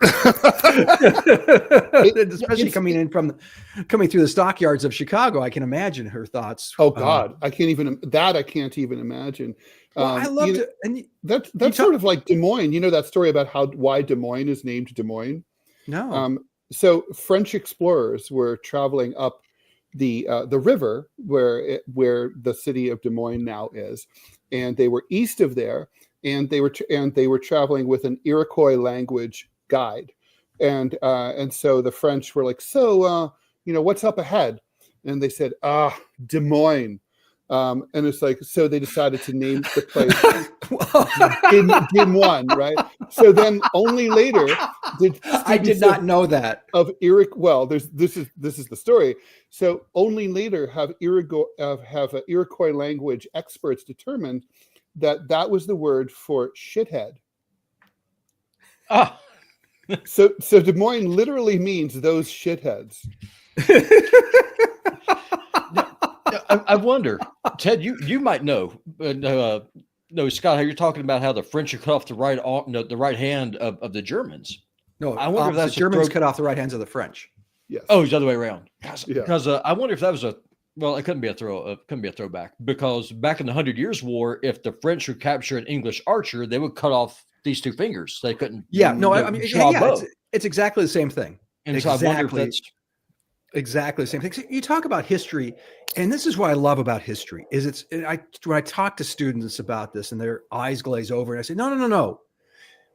especially coming through the stockyards of Chicago, I can imagine her thoughts. Oh God, I can't even imagine. Well, I loved it. And that's sort of like Des Moines. You know that story about why Des Moines is named Des Moines? No. So French explorers were traveling up the river where the city of Des Moines now is, and they were east of there, and they were traveling with an Iroquois language guide, and so the French were like, so what's up ahead? And they said, Des Moines. And it's like, so they decided to name the place Des Moines, right? So then only later I did not know that of Iroquois. Well, this is the story. So only later have Iroquois language experts determined that was the word for shithead. So Des Moines literally means those shitheads. I wonder, Ted, you might know. No, Scott, how you're talking about how the French are cut off the right hand of the Germans. No, I wonder if that's the Germans cut off the right hands of the French. Yes. Oh, it's the other way around. Because I wonder if that was it couldn't be a throwback, because back in the 100 Years' War, if the French would capture an English archer, they would cut off these two fingers. They couldn't. Yeah, no, I mean, it's exactly the same thing. And exactly. So I wonder if that's exactly the same thing. So you talk about history, and this is what I love about history is when I talk to students about this and their eyes glaze over, and I say, no.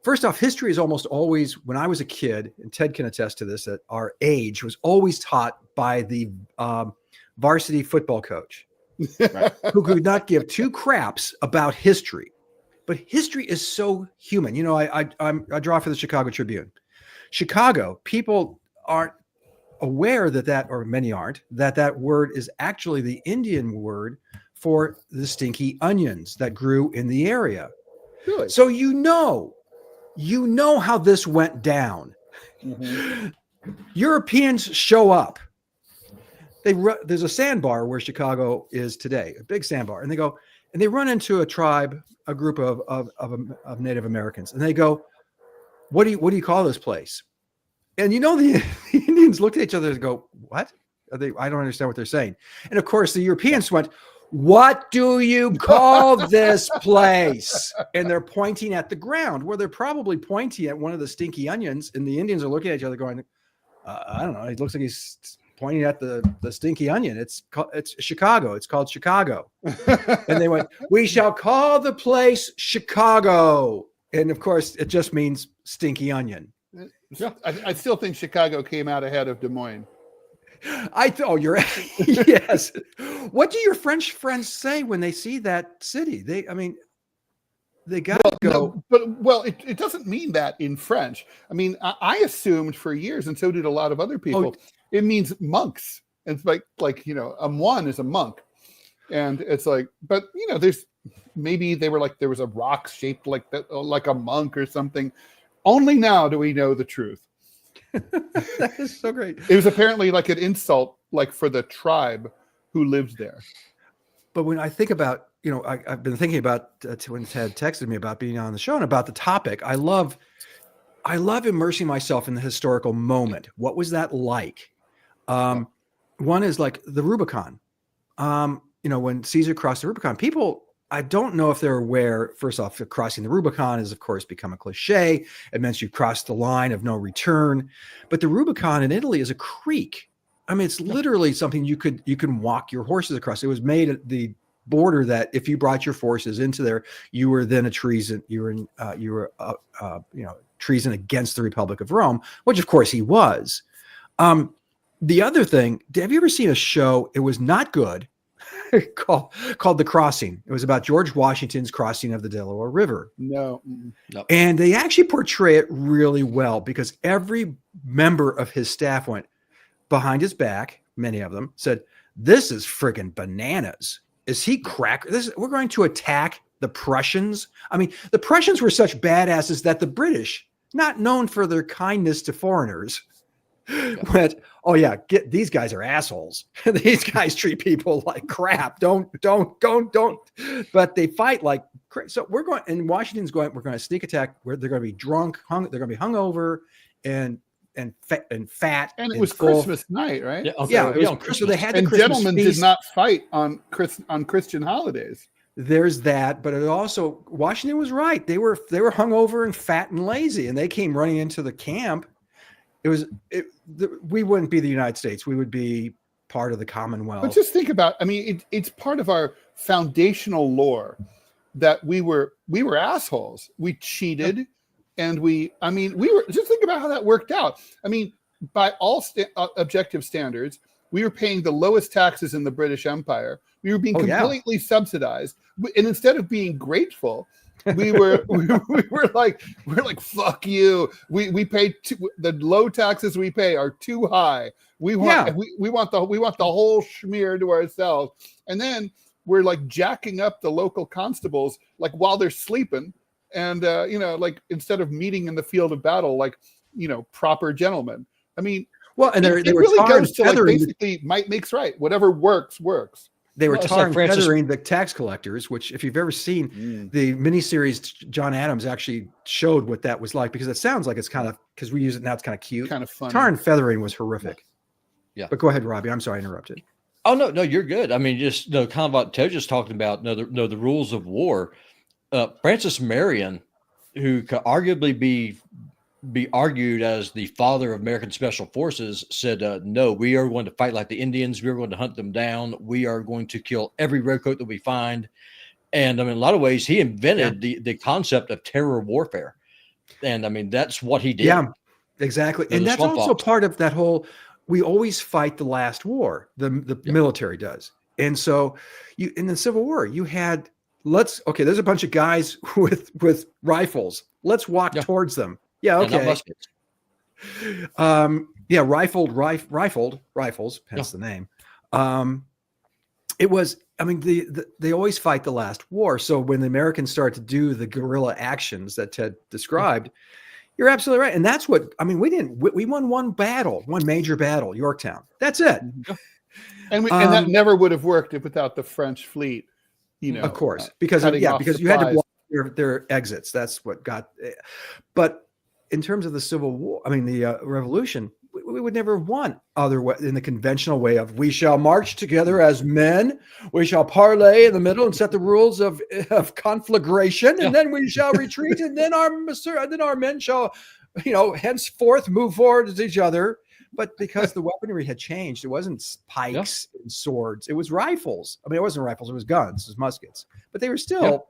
First off, history is almost always, when I was a kid, and Ted can attest to this, at our age, was always taught by the varsity football coach, right, who could not give two craps about history. But history is so human. I draw for the Chicago Tribune. Chicago, people aren't aware or many aren't, that word is actually the Indian word for the stinky onions that grew in the area. Really? So you know how this went down. Mm-hmm. Europeans show up. There's a sandbar where Chicago is today, a big sandbar, and they run into a group of Native Americans, and they go, what do you call this place? And the Indians looked at each other and go, what? I don't understand what they're saying. And of course, the Europeans went, what do you call this place? And they're pointing at the ground, where they're probably pointing at one of the stinky onions. And the Indians are looking at each other going, I don't know. It looks like he's pointing at the stinky onion. It's Chicago. It's called Chicago. And they went, we shall call the place Chicago. And of course, it just means stinky onion. Yeah, I still think Chicago came out ahead of Des Moines. You're yes. What do your French friends say when they see that city? They got to go. No, it doesn't mean that in French. I mean, I assumed for years, and so did a lot of other people, it means monks. It's like a moine is a monk, and it's like, but there's maybe they were like there was a rock shaped like that, like a monk or something. Only now do we know the truth. That is so great. It was apparently like an insult, like for the tribe who lived there. But when I think about, I've been thinking about when Ted texted me about being on the show and about the topic. I love immersing myself in the historical moment. What was that like? One is like the Rubicon. When Caesar crossed the Rubicon, people I don't know if they're aware, first off, that crossing the Rubicon has, of course, become a cliche. It means you cross the line of no return. But the Rubicon in Italy is a creek. I mean, it's literally something you can walk your horses across. It was made at the border that if you brought your forces into there, you were then a treason. You were treason against the Republic of Rome, which of course he was. The other thing, have you ever seen a show? It was not good. called The Crossing. It was about George Washington's crossing of the Delaware River. No. And they actually portray it really well because every member of his staff went behind his back. Many of them said, "This is friggin' bananas. Is he crack? We're going to attack the Prussians." I mean, the Prussians were such badasses that the British, not known for their kindness to foreigners, went, "Oh yeah, these guys are assholes. These guys treat people like crap. Don't." But they fight like crazy. So we're going, and Washington's going. We're going to sneak attack. Where they're going to be drunk, they're going to be hungover, and fat. And it was Christmas night, right? Yeah. So they had the and Christmas gentlemen feast. did not fight on Christian holidays. There's that, but it also Washington was right. They were hungover and fat and lazy, and they came running into the camp. We wouldn't be the United States. We would be part of the Commonwealth. But just think about, I mean, it's part of our foundational lore that we were assholes. We cheated, and just think about how that worked out. I mean, by all objective standards, we were paying the lowest taxes in the British Empire. We were being completely subsidized, and instead of being grateful, we were like fuck you. We pay the low taxes we pay are too high. We want the whole schmear to ourselves, and then we're like jacking up the local constables like while they're sleeping, and like instead of meeting in the field of battle like proper gentlemen. I mean, well, and it really goes to like basically might makes right. Whatever works. They were tar and feathering the tax collectors, which if you've ever seen the miniseries, John Adams actually showed what that was like, because it sounds like it's kind of, because we use it now, it's kind of cute. Kind of fun. Tar and feathering was horrific. Yeah. But go ahead, Robbie. I'm sorry I interrupted. Oh, no, you're good. I mean, just kind of what Ted just talking about, the rules of war. Francis Marion, who could arguably be argued as the father of American Special Forces, said, no, we are going to fight like the Indians. We are going to hunt them down. We are going to kill every redcoat that we find. And I mean, in a lot of ways, he invented the concept of terror warfare. And I mean, that's what he did. Yeah, exactly. And that's also part of that whole, we always fight the last war. The military does. And so in the Civil War, you had, there's a bunch of guys with rifles. Let's walk towards them. Yeah. Okay. Rifled rifles, hence the name. It was, I mean, they always fight the last war. So when the Americans start to do the guerrilla actions that Ted described, you're absolutely right. And that's what, I mean, we won one major battle, Yorktown. That's it. And that never would have worked without the French fleet, of course, because you had to block their exits. That's what got, but in terms of the Civil War, I mean, the Revolution, we would never have won in the conventional way of, we shall march together as men, we shall parley in the middle and set the rules of conflagration, and then we shall retreat, and then our men shall, henceforth move forward to each other. But because the weaponry had changed, it wasn't pikes and swords, it was rifles. I mean, it wasn't rifles, it was guns, it was muskets. But they were still,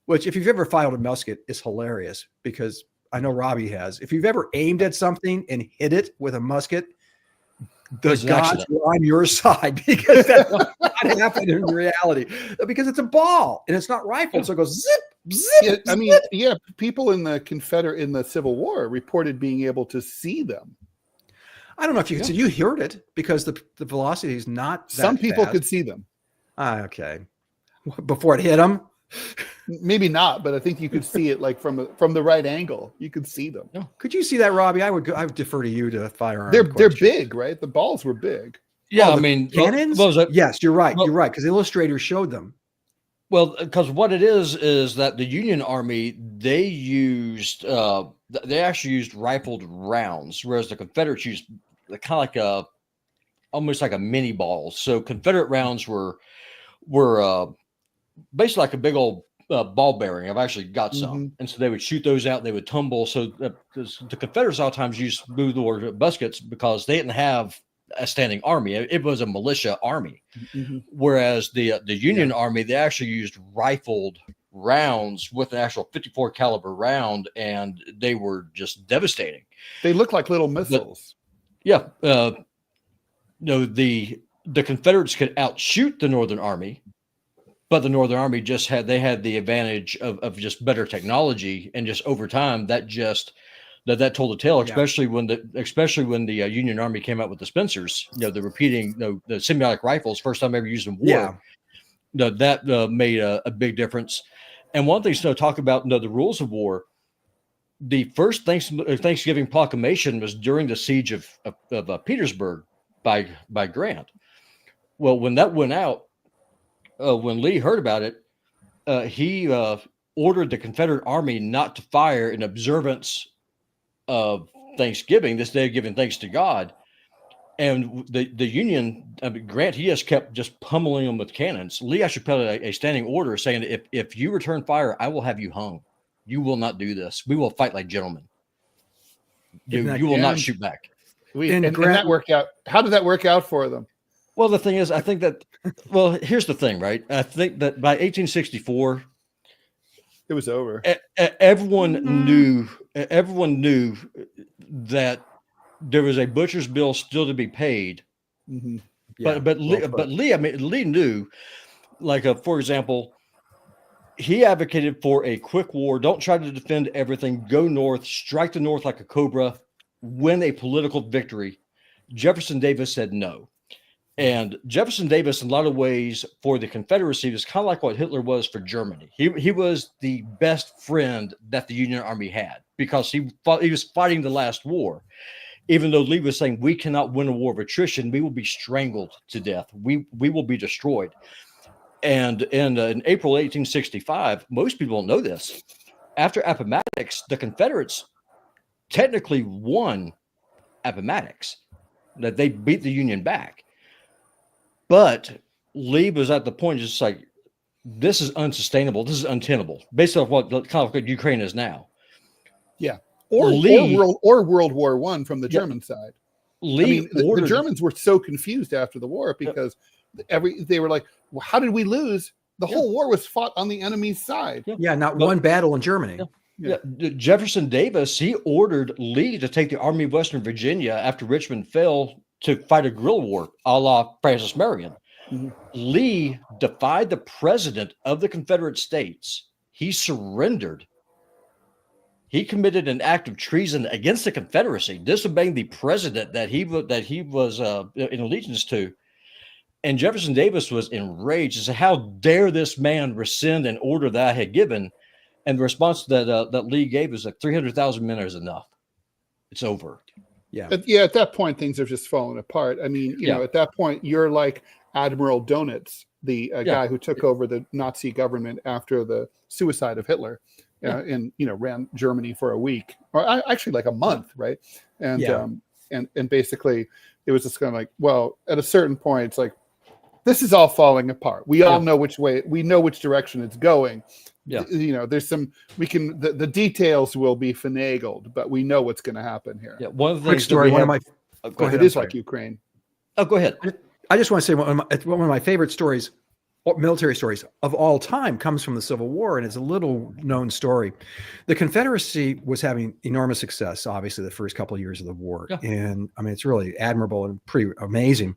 which if you've ever fired a musket, is hilarious, because I know Robbie has. If you've ever aimed at something and hit it with a musket, the gods were on your side, because that's not happened in reality. Because it's a ball and it's not rifled, so it goes zip, zip. I mean, people in the Civil War reported being able to see them. I don't know if you could see. You heard it because the velocity is not. Some people fast. could see them. Okay, before it hit them. Maybe not, but I think you could see it like from the right angle. You could see them. Could you see that, Robbie? I would defer to you to firearm. They're big, right? The balls were big. Yeah, I mean, cannons. Yes, you're right. You're right, because the illustrator showed them. Well, because what it is that the Union Army, they actually used rifled rounds, whereas the Confederates used kind of like almost like a mini ball. So Confederate rounds were basically like a big old ball bearing. I've actually got some. And so they would shoot those out. They would tumble. So the Confederates a lot of times used smooth bore muskets because they didn't have a standing army. It was a militia army. Whereas the Union Army, they actually used rifled rounds with an actual 54 caliber round, and they were just devastating. They look like little missiles. The Confederates could outshoot the Northern Army, but the Northern Army had the advantage of just better technology, and just over time that told the tale. Especially when the Union Army came out with the Spencers, the repeating, the semiotic rifles, first time ever used in war. That made a big difference. And one thing to talk about, the rules of war. The first Thanksgiving proclamation was during the siege of Petersburg by Grant. Well, when that went out, when Lee heard about it, he ordered the Confederate Army not to fire in observance of Thanksgiving, this day of giving thanks to God. And the Union, Grant, he just pummeling them with cannons. Lee actually put a standing order saying, if you return fire, I will have you hung. You will not do this. We will fight like gentlemen. You will not shoot back. And that worked out. How did that work out for them? Well, the thing is, I think that, here's the thing, right? I think that by 1864, it was over. Everyone knew that there was a butcher's bill still to be paid. But Lee knew, like, for example, he advocated for a quick war. Don't try to defend everything. Go north, strike the North like a cobra, win a political victory. Jefferson Davis said no. And Jefferson Davis, in a lot of ways, for the Confederacy, was kind of like what Hitler was for Germany. He was the best friend that the Union Army had, because he was fighting the last war. Even though Lee was saying, we cannot win a war of attrition, we will be strangled to death. We will be destroyed. And in April 1865, most people don't know this. After Appomattox, the Confederates technically won Appomattox. That they beat the Union back. But Lee was at the point just like, this is unsustainable. This is untenable. Based on what Ukraine is now. Yeah. Or World War I from the German side. The Germans were so confused after the war because they were like, well, how did we lose? The whole war was fought on the enemy's side. Not one battle in Germany. Jefferson Davis, he ordered Lee to take the Army of Western Virginia after Richmond fell to fight a guerrilla war, a la Francis Marion. Lee defied the president of the Confederate States. He surrendered. He committed an act of treason against the Confederacy, disobeying the president that he was in allegiance to. And Jefferson Davis was enraged and said, how dare this man rescind an order that I had given? And the response that Lee gave is like 300,000 men is enough. It's over. At that point, things are just falling apart. I mean, you know, at that point, you're like Admiral Donitz, the guy who took over the Nazi government after the suicide of Hitler, and ran Germany for a week, or actually like a month, right? And and basically, it was just kind of like, well, at a certain point, it's like, this is all falling apart. We all know which way. We know which direction it's going. There's some. The details will be finagled, but we know what's going to happen here. One of the quick story. It is like Ukraine. Oh, go ahead. I just want to say one of my favorite stories, military stories of all time, comes from the Civil War, and it's a little known story. The Confederacy was having enormous success, obviously, the first couple of years of the war. And I mean, it's really admirable and pretty amazing.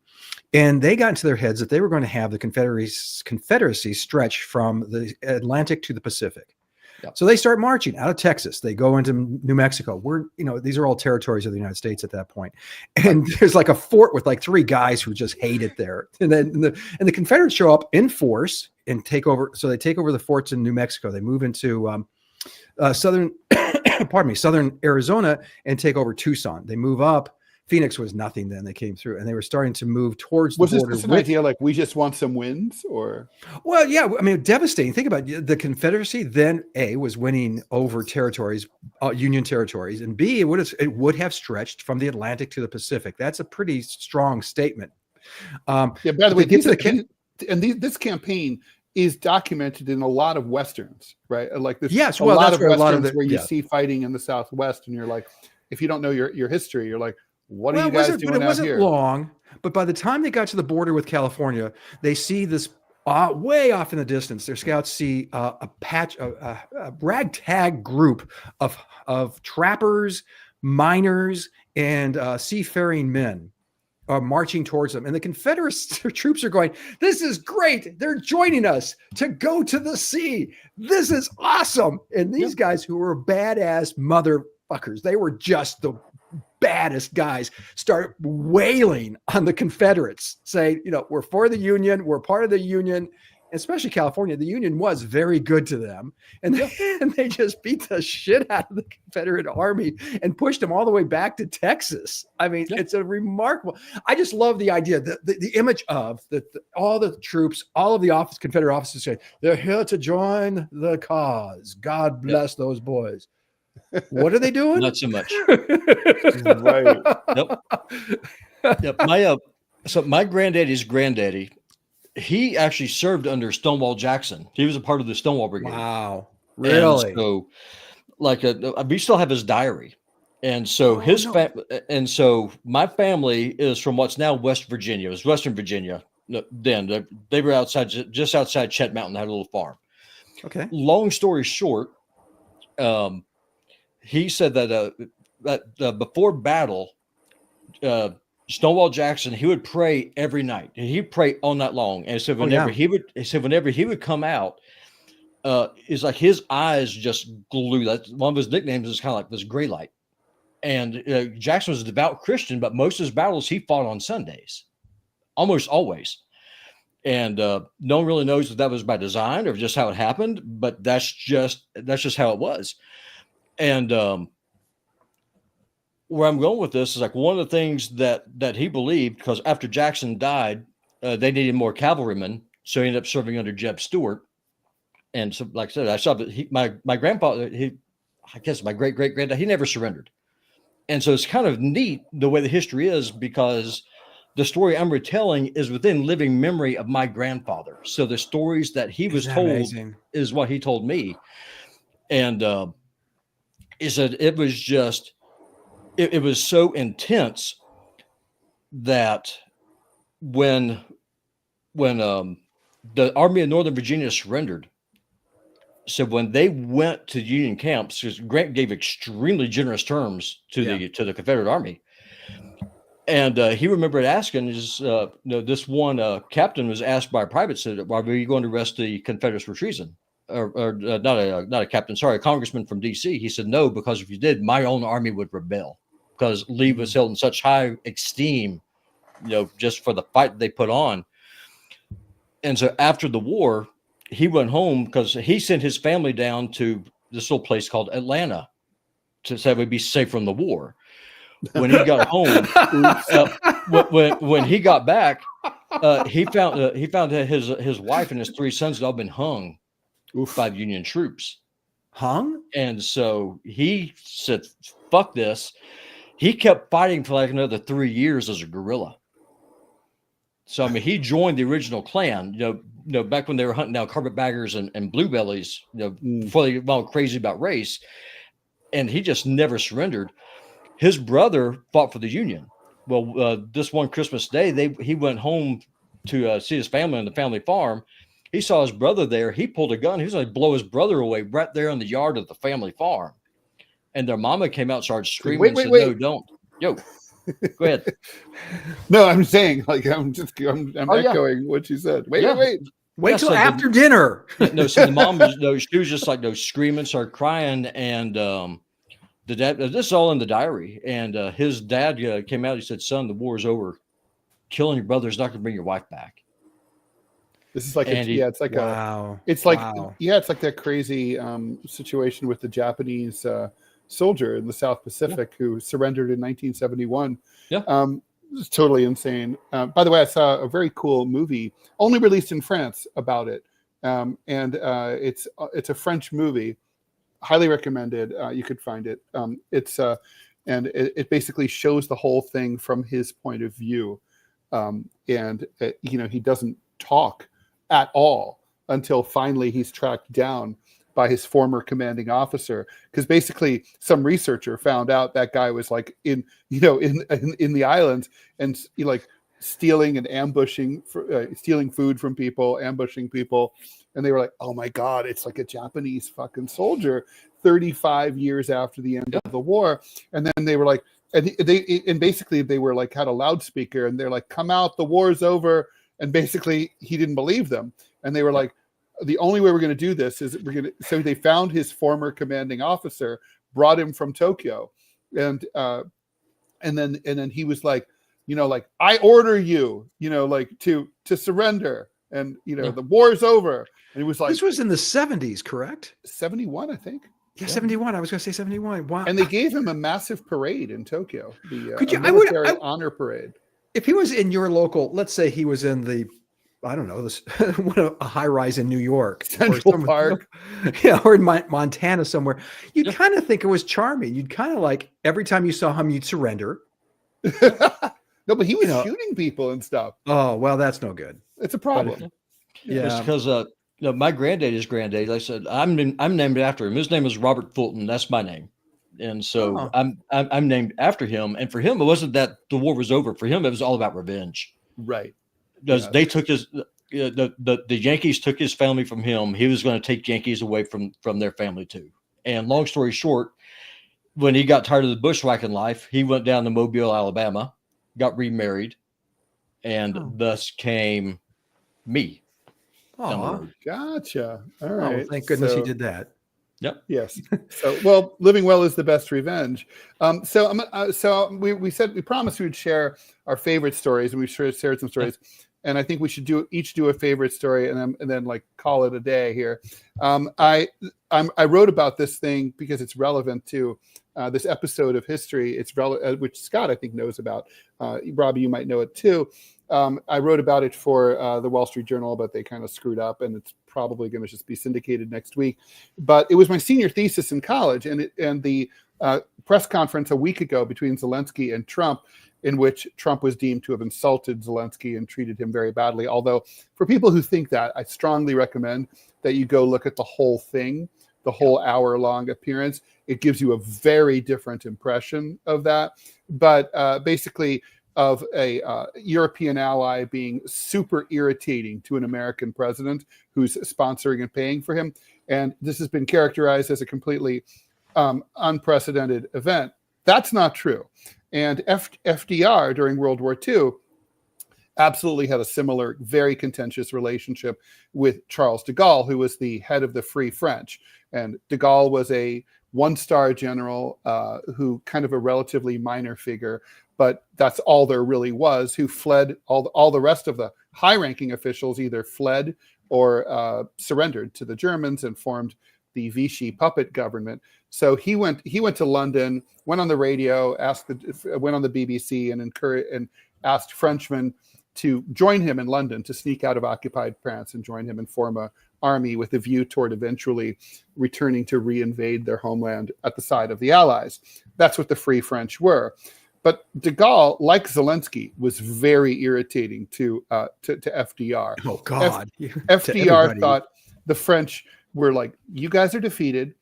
And they got into their heads that they were going to have the Confederacy stretch from the Atlantic to the Pacific. So they start marching out of Texas. They go into New Mexico. These are all territories of the United States at that point. And there's like a fort with like 3 guys who just hate it there. And then the Confederates show up in force and take over. So they take over the forts in New Mexico. They move into southern Arizona and take over Tucson. They move up. Phoenix was nothing then. They came through and they were starting to move towards the border. Was this an idea like we just want some wins, or? Well, yeah, I mean, devastating. Think about it. The Confederacy then was winning over territories, Union territories, and B, it would have stretched from the Atlantic to the Pacific. That's a pretty strong statement. By the way, this campaign is documented in a lot of Westerns, right? Like there's Yes, a well, lot that's of where a lot Westerns of where you see fighting in the Southwest, and you're like, if you don't know your history, you're like, what are you guys doing but it out wasn't here? long. But by the time they got to the border with California, they see this way off in the distance. Their scouts see a ragtag group of trappers, miners, and seafaring men are marching towards them. And the Confederate troops are going, this is great. They're joining us to go to the sea. This is awesome. And these guys who were badass motherfuckers, they were just the baddest guys, start wailing on the Confederates, saying, we're for the Union. We're part of the Union. Especially California, the Union was very good to them. And they just beat the shit out of the Confederate Army and pushed them all the way back to Texas. I mean, it's a remarkable, I just love the idea, the image of all the troops, all of the Confederate officers say, they're here to join the cause. God bless those boys. What are they doing? Not so much. Right. Yep. My granddaddy's granddaddy, he actually served under Stonewall Jackson. He was a part of the Stonewall Brigade. Wow. Really? And so, we still have his diary. And so and so my family is from what's now West Virginia. It was Western Virginia. Then they were just outside Chet Mountain, had a little farm. Okay. Long story short, he said that before battle, Stonewall Jackson, he would pray every night, and he'd pray all night long. And so whenever he would come out, it's like his eyes just glue. That's one of his nicknames is kind of like this gray light. And Jackson was a devout Christian, but most of his battles he fought on Sundays, almost always. And no one really knows if that was by design or just how it happened, but that's just how it was. And where I'm going with this is like one of the things that he believed, because after Jackson died, they needed more cavalrymen, so he ended up serving under Jeb Stuart. And so, like I said, I saw that my grandfather, I guess my great granddad, he never surrendered. And so it's kind of neat the way the history is, because the story I'm retelling is within living memory of my grandfather. So the stories that he was told is what he told me. And is that it was just, it was so intense that when the Army of Northern Virginia surrendered, so when they went to Union camps, because Grant gave extremely generous terms to the Confederate Army, and he remembered asking, this one captain was asked by a private, said, "Why were you going to arrest the Confederates for treason?" Or not a captain, sorry, a congressman from D.C. He said, "No, because if you did, my own army would rebel, because Lee was held in such high esteem, just for the fight they put on." And so after the war, he went home because he sent his family down to this little place called Atlanta to say we'd be safe from the war. When he got home, when he got back, he found that his wife and his three sons had all been hung by Union troops. Hung? And so he said, "Fuck this." He kept fighting for like another 3 years as a guerrilla. So, I mean, he joined the original Klan, back when they were hunting down carpetbaggers and bluebellies, before they got all crazy about race. And he just never surrendered. His brother fought for the Union. Well, this one Christmas Day, he went home to see his family on the family farm. He saw his brother there. He pulled a gun. He was going to blow his brother away right there in the yard of the family farm. And their mama came out, started screaming, and said, "No, don't." Yo, go ahead. No, I'm saying, like, I'm echoing what you said. Wait till after dinner. No, so the mom she was just like screaming, started crying, and the dad. This is all in the diary. And his dad came out. He said, "Son, the war is over. Killing your brother is not going to bring your wife back." This is like it's like that crazy situation with the Japanese soldier in the South Pacific who surrendered in 1971. It's totally insane. By the way, I saw a very cool movie only released in France about it, and it's a French movie. Highly recommended. You could find it. It basically shows the whole thing from his point of view, he doesn't talk at all until finally he's tracked down by his former commanding officer, because basically some researcher found out that guy was like in the islands and like stealing and ambushing, stealing food from people, ambushing people. And they were like, oh my God, it's like a Japanese fucking soldier 35 years after the end of the war. And then they were like, and basically they were like, had a loudspeaker and they're like, come out, the war's over. And basically he didn't believe them. And they were like, the only way we're going to do this is so they found his former commanding officer, brought him from Tokyo. And then he was like, like, I order you, like to surrender. And, the war's over. And he was like, this was in the 70s, correct? 71, I think. Yeah, 71. I was going to say 71. Wow. And they gave him a massive parade in Tokyo, the military honor parade. If he was in your local, let's say he was in the, I don't know, a high rise in New York, Central Park, or in Montana somewhere, you'd kind of think it was charming. You'd kind of like every time you saw him, you'd surrender. No, but he was shooting people and stuff. Oh, well, that's no good. It's a problem. It's because my granddaddy's granddad, like I said, I'm named after him. His name is Robert Fulton. That's my name. And so I'm named after him. And for him, it wasn't that the war was over. For him, it was all about revenge. Right. Because they took the Yankees took his family from him. He was going to take Yankees away from their family too. And long story short, when he got tired of the bushwhacking life, he went down to Mobile, Alabama, got remarried, and thus came me. Oh, gotcha. All right. Thank goodness he did that. Yep. Yes. So, well, living well is the best revenge. So we said we promised we would share our favorite stories, and we shared some stories. And I think we should each do a favorite story, and then like call it a day here. I wrote about this thing because it's relevant to this episode of history. It's which Scott I think knows about. Robbie, you might know it too. I wrote about it for the Wall Street Journal, but they kind of screwed up, and it's probably going to just be syndicated next week. But it was my senior thesis in college, and the press conference a week ago between Zelensky and Trump, in which Trump was deemed to have insulted Zelensky and treated him very badly. Although for people who think that, I strongly recommend that you go look at the whole thing, the whole hour-long appearance. It gives you a very different impression of that. But basically, of a European ally being super irritating to an American president who's sponsoring and paying for him. And this has been characterized as a completely unprecedented event. That's not true. And FDR during World War II absolutely had a similar, very contentious relationship with Charles de Gaulle, who was the head of the Free French. And de Gaulle was a one-star general who kind of a relatively minor figure, but that's all there really was, who fled. All the rest of the high-ranking officials either fled or surrendered to the Germans and formed the Vichy puppet government. So he went to London, went on the radio, went on the BBC and asked Frenchmen to join him in London, to sneak out of occupied France and join him and form an army with a view toward eventually returning to reinvade their homeland at the side of the Allies. That's what the Free French were. But de Gaulle, like Zelensky, was very irritating to FDR. Oh, God. FDR thought the French were like, you guys are defeated.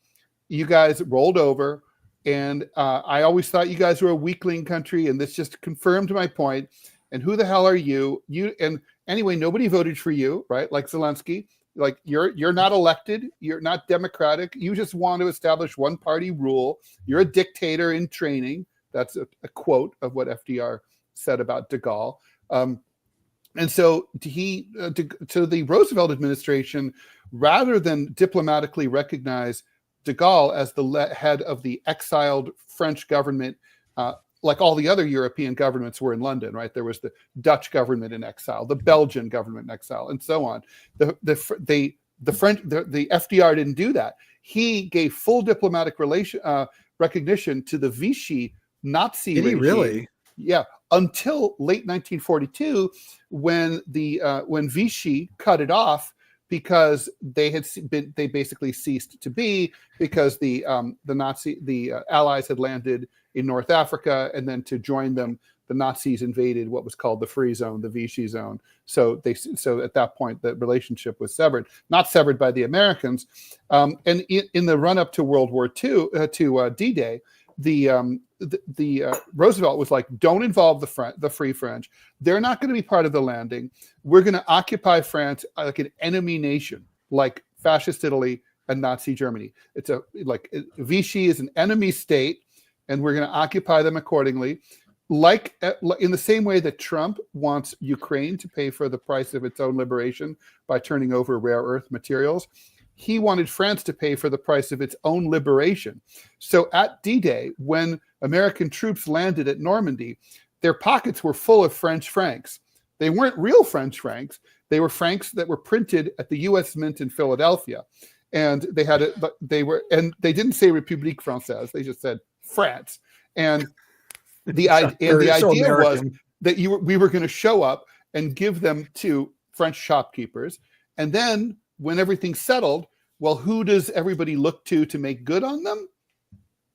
You guys rolled over. And I always thought you guys were a weakling country. And this just confirmed my point. And who the hell are you? And anyway, nobody voted for you, right? Like Zelensky. Like you're not elected. You're not democratic. You just want to establish one party rule. You're a dictator in training. That's a quote of what FDR said about de Gaulle. And so to the Roosevelt administration, rather than diplomatically recognize de Gaulle as the head of the exiled French government, like all the other European governments were in London, right? There was the Dutch government in exile, the Belgian government in exile, and so on. The FDR didn't do that. He gave full diplomatic recognition to the Vichy Nazi regime. Did he really? Yeah, until late 1942, when Vichy cut it off because they basically ceased to be, because the Allies had landed in North Africa, and then to join them, the Nazis invaded what was called the Free Zone, the Vichy Zone. So at that point, the relationship was severed, not severed by the Americans. And in the run up to World War II, to D-Day, Roosevelt was like, don't involve the Free French. They're not going to be part of the landing. We're going to occupy France like an enemy nation, like fascist Italy and Nazi Germany. It's Vichy is an enemy state, and we're going to occupy them accordingly. Like in the same way that Trump wants Ukraine to pay for the price of its own liberation by turning over rare earth materials, he wanted France to pay for the price of its own liberation. So at D-Day, when American troops landed at Normandy, their pockets were full of French francs. They weren't real French francs. They were francs that were printed at the U.S. Mint in Philadelphia. And they didn't say République Française. They just said France. And the idea was that we were going to show up and give them to French shopkeepers. And then when everything's settled, well, who does everybody look to make good on them?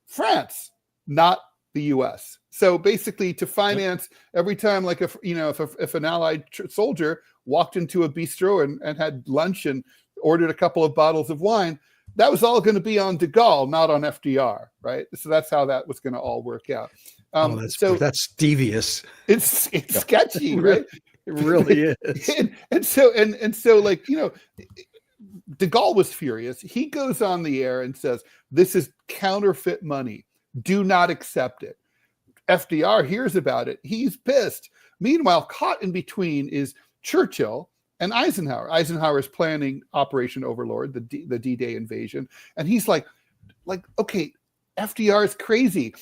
France, not the U.S. So basically, to finance every time, like if an Allied soldier walked into a bistro and had lunch and ordered a couple of bottles of wine, that was all going to be on de Gaulle, not on FDR, right? So that's how that was going to all work out. That's devious. It's sketchy, right? It really is. and so like, de Gaulle was furious. He goes on the air and says, this is counterfeit money. Do not accept it. FDR hears about it. He's pissed. Meanwhile, caught in between is Churchill and Eisenhower. Eisenhower is planning Operation Overlord, the D-Day invasion. And he's like, okay, FDR is crazy.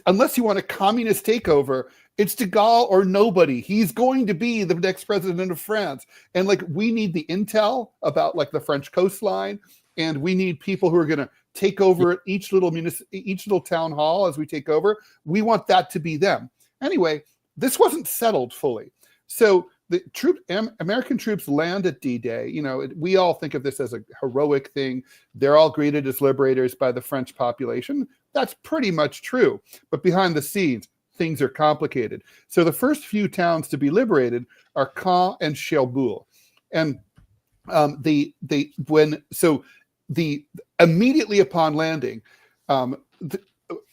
Unless you want a communist takeover, it's de Gaulle or nobody. He's going to be the next president of France. And like, we need the intel about like the French coastline. And we need people who are going to take over each little town hall as we take over. We want that to be them. Anyway, this wasn't settled fully. So the American troops land at D-Day. We all think of this as a heroic thing. They're all greeted as liberators by the French population. That's pretty much true. But behind the scenes, things are complicated. So the first few towns to be liberated are Caen and Cherbourg. And immediately upon landing,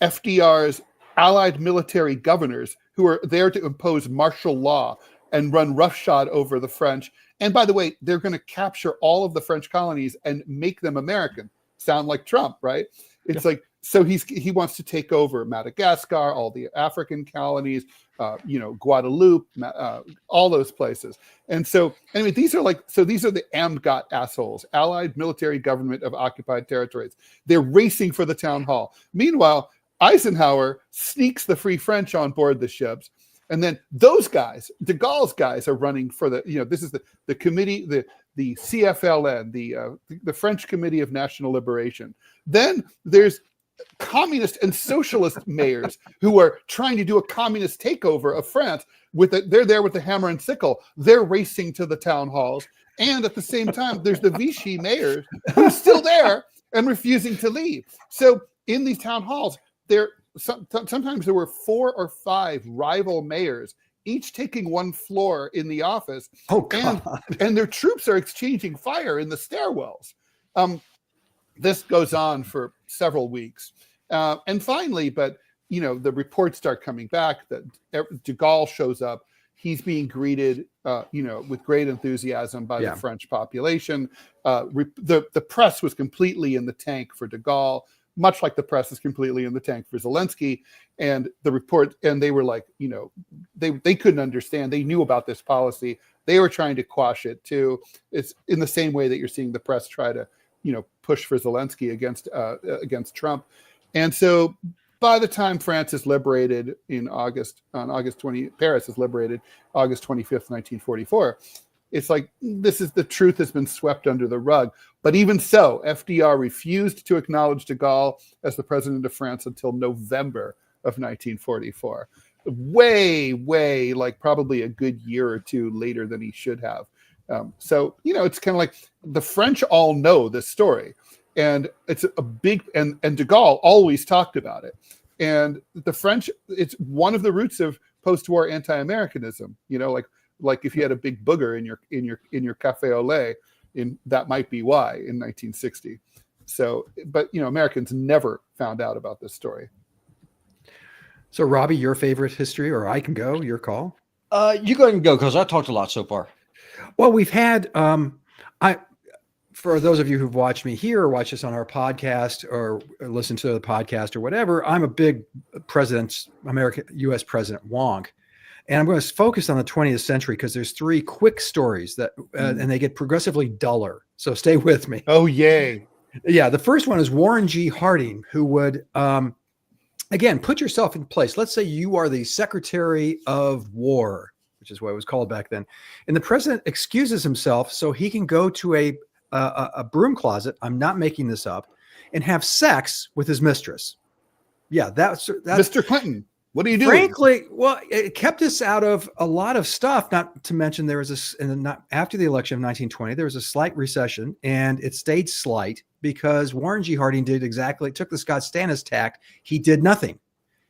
FDR's allied military governors, who are there to impose martial law and run roughshod over the French. And by the way, they're going to capture all of the French colonies and make them American. Sound like Trump, right? It's like, so he wants to take over Madagascar, all the African colonies, Guadeloupe, all those places. And so anyway, these are the AMGOT assholes, Allied Military Government of Occupied Territories. They're racing for the town hall. Meanwhile, Eisenhower sneaks the Free French on board the ships. And then those guys, de Gaulle's guys, are running for this is the committee, the CFLN, the French Committee of National Liberation. Then there's communist and socialist mayors who are trying to do a communist takeover of France. They're there with the hammer and sickle. They're racing to the town halls. And at the same time, there's the Vichy mayors who's still there and refusing to leave. So in these town halls, sometimes there were 4 or 5 rival mayors, each taking one floor in the office. Oh, God. And their troops are exchanging fire in the stairwells. This goes on for several weeks. And finally, the reports start coming back that de Gaulle shows up. He's being greeted, with great enthusiasm by the French population. The press was completely in the tank for de Gaulle, much like the press is completely in the tank for Zelensky. And they were like, they couldn't understand. They knew about this policy. They were trying to quash it too. It's in the same way that you're seeing the press try to, push for Zelensky against Trump. And so by the time France is liberated Paris is liberated August 25th, 1944, it's like the truth has been swept under the rug. But even so, FDR refused to acknowledge de Gaulle as the president of France until November of 1944. Way, like probably a good year or two later than he should have. So, it's kind of like the French all know this story. And it's a big, and de Gaulle always talked about it. And the French, it's one of the roots of post-war anti-Americanism. Like if you had a big booger in your cafe au lait, that might be why in 1960. So, but Americans never found out about this story. So, Robby, your favorite history, or I can go, your call. You go ahead and go, because I talked a lot so far. Well, we've had, for those of you who've watched me here or watched us on our podcast or listen to the podcast or whatever, I'm a big U.S. President wonk. And I'm going to focus on the 20th century because there's 3 quick stories that, and they get progressively duller. So stay with me. Oh, yay. Yeah. The first one is Warren G. Harding, who would, again, put yourself in place. Let's say you are the Secretary of War, which is what it was called back then. And the president excuses himself so he can go to a broom closet. I'm not making this up, and have sex with his mistress. Yeah. That's Mr. Clinton. What are you doing? Frankly, well, it kept us out of a lot of stuff. Not to mention there was after the election of 1920, there was a slight recession, and it stayed slight because Warren G. Harding took the Scott Stantis tact. He did nothing.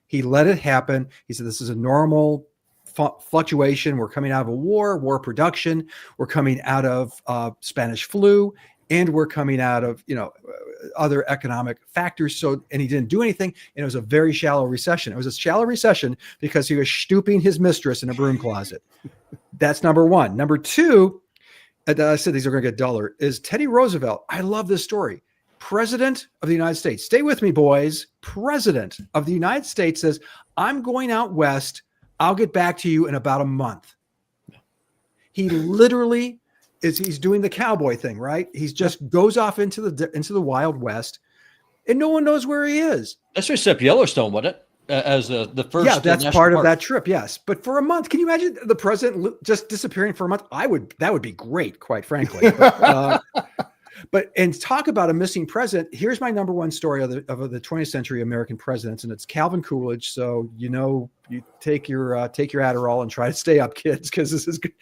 He let it happen. He said, this is a normal fluctuation. We're coming out of a war production. We're coming out of Spanish flu, and we're coming out of, other economic factors. And he didn't do anything. And it was a very shallow recession. It was a shallow recession because he was stooping his mistress in a broom closet. That's number one. Number two, I said these are going to get duller, is Teddy Roosevelt. I love this story. President of the United States. Stay with me, boys. President of the United States says, I'm going out west. I'll get back to you in about a month. He literally he's doing the cowboy thing, right? He's just goes off into the Wild West, and no one knows where he is. That's just up Yellowstone, wasn't it? As the first. Yeah, that's part of that trip. Yes, but for a month, can you imagine the president just disappearing for a month? That would be great, quite frankly. But talk about a missing president. Here's my number one story of the 20th century American presidents, and it's Calvin Coolidge. So you take your Adderall and try to stay up, kids, because this is good.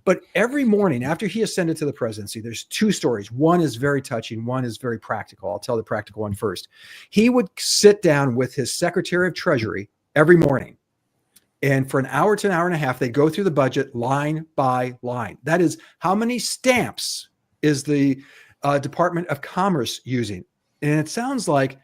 But every morning after he ascended to the presidency, there's 2 stories. One is very touching. One is very practical. I'll tell the practical one first. He would sit down with his Secretary of Treasury every morning, and for an hour to an hour and a half, they go through the budget line by line. That is, how many stamps is the Department of Commerce using? And it sounds like,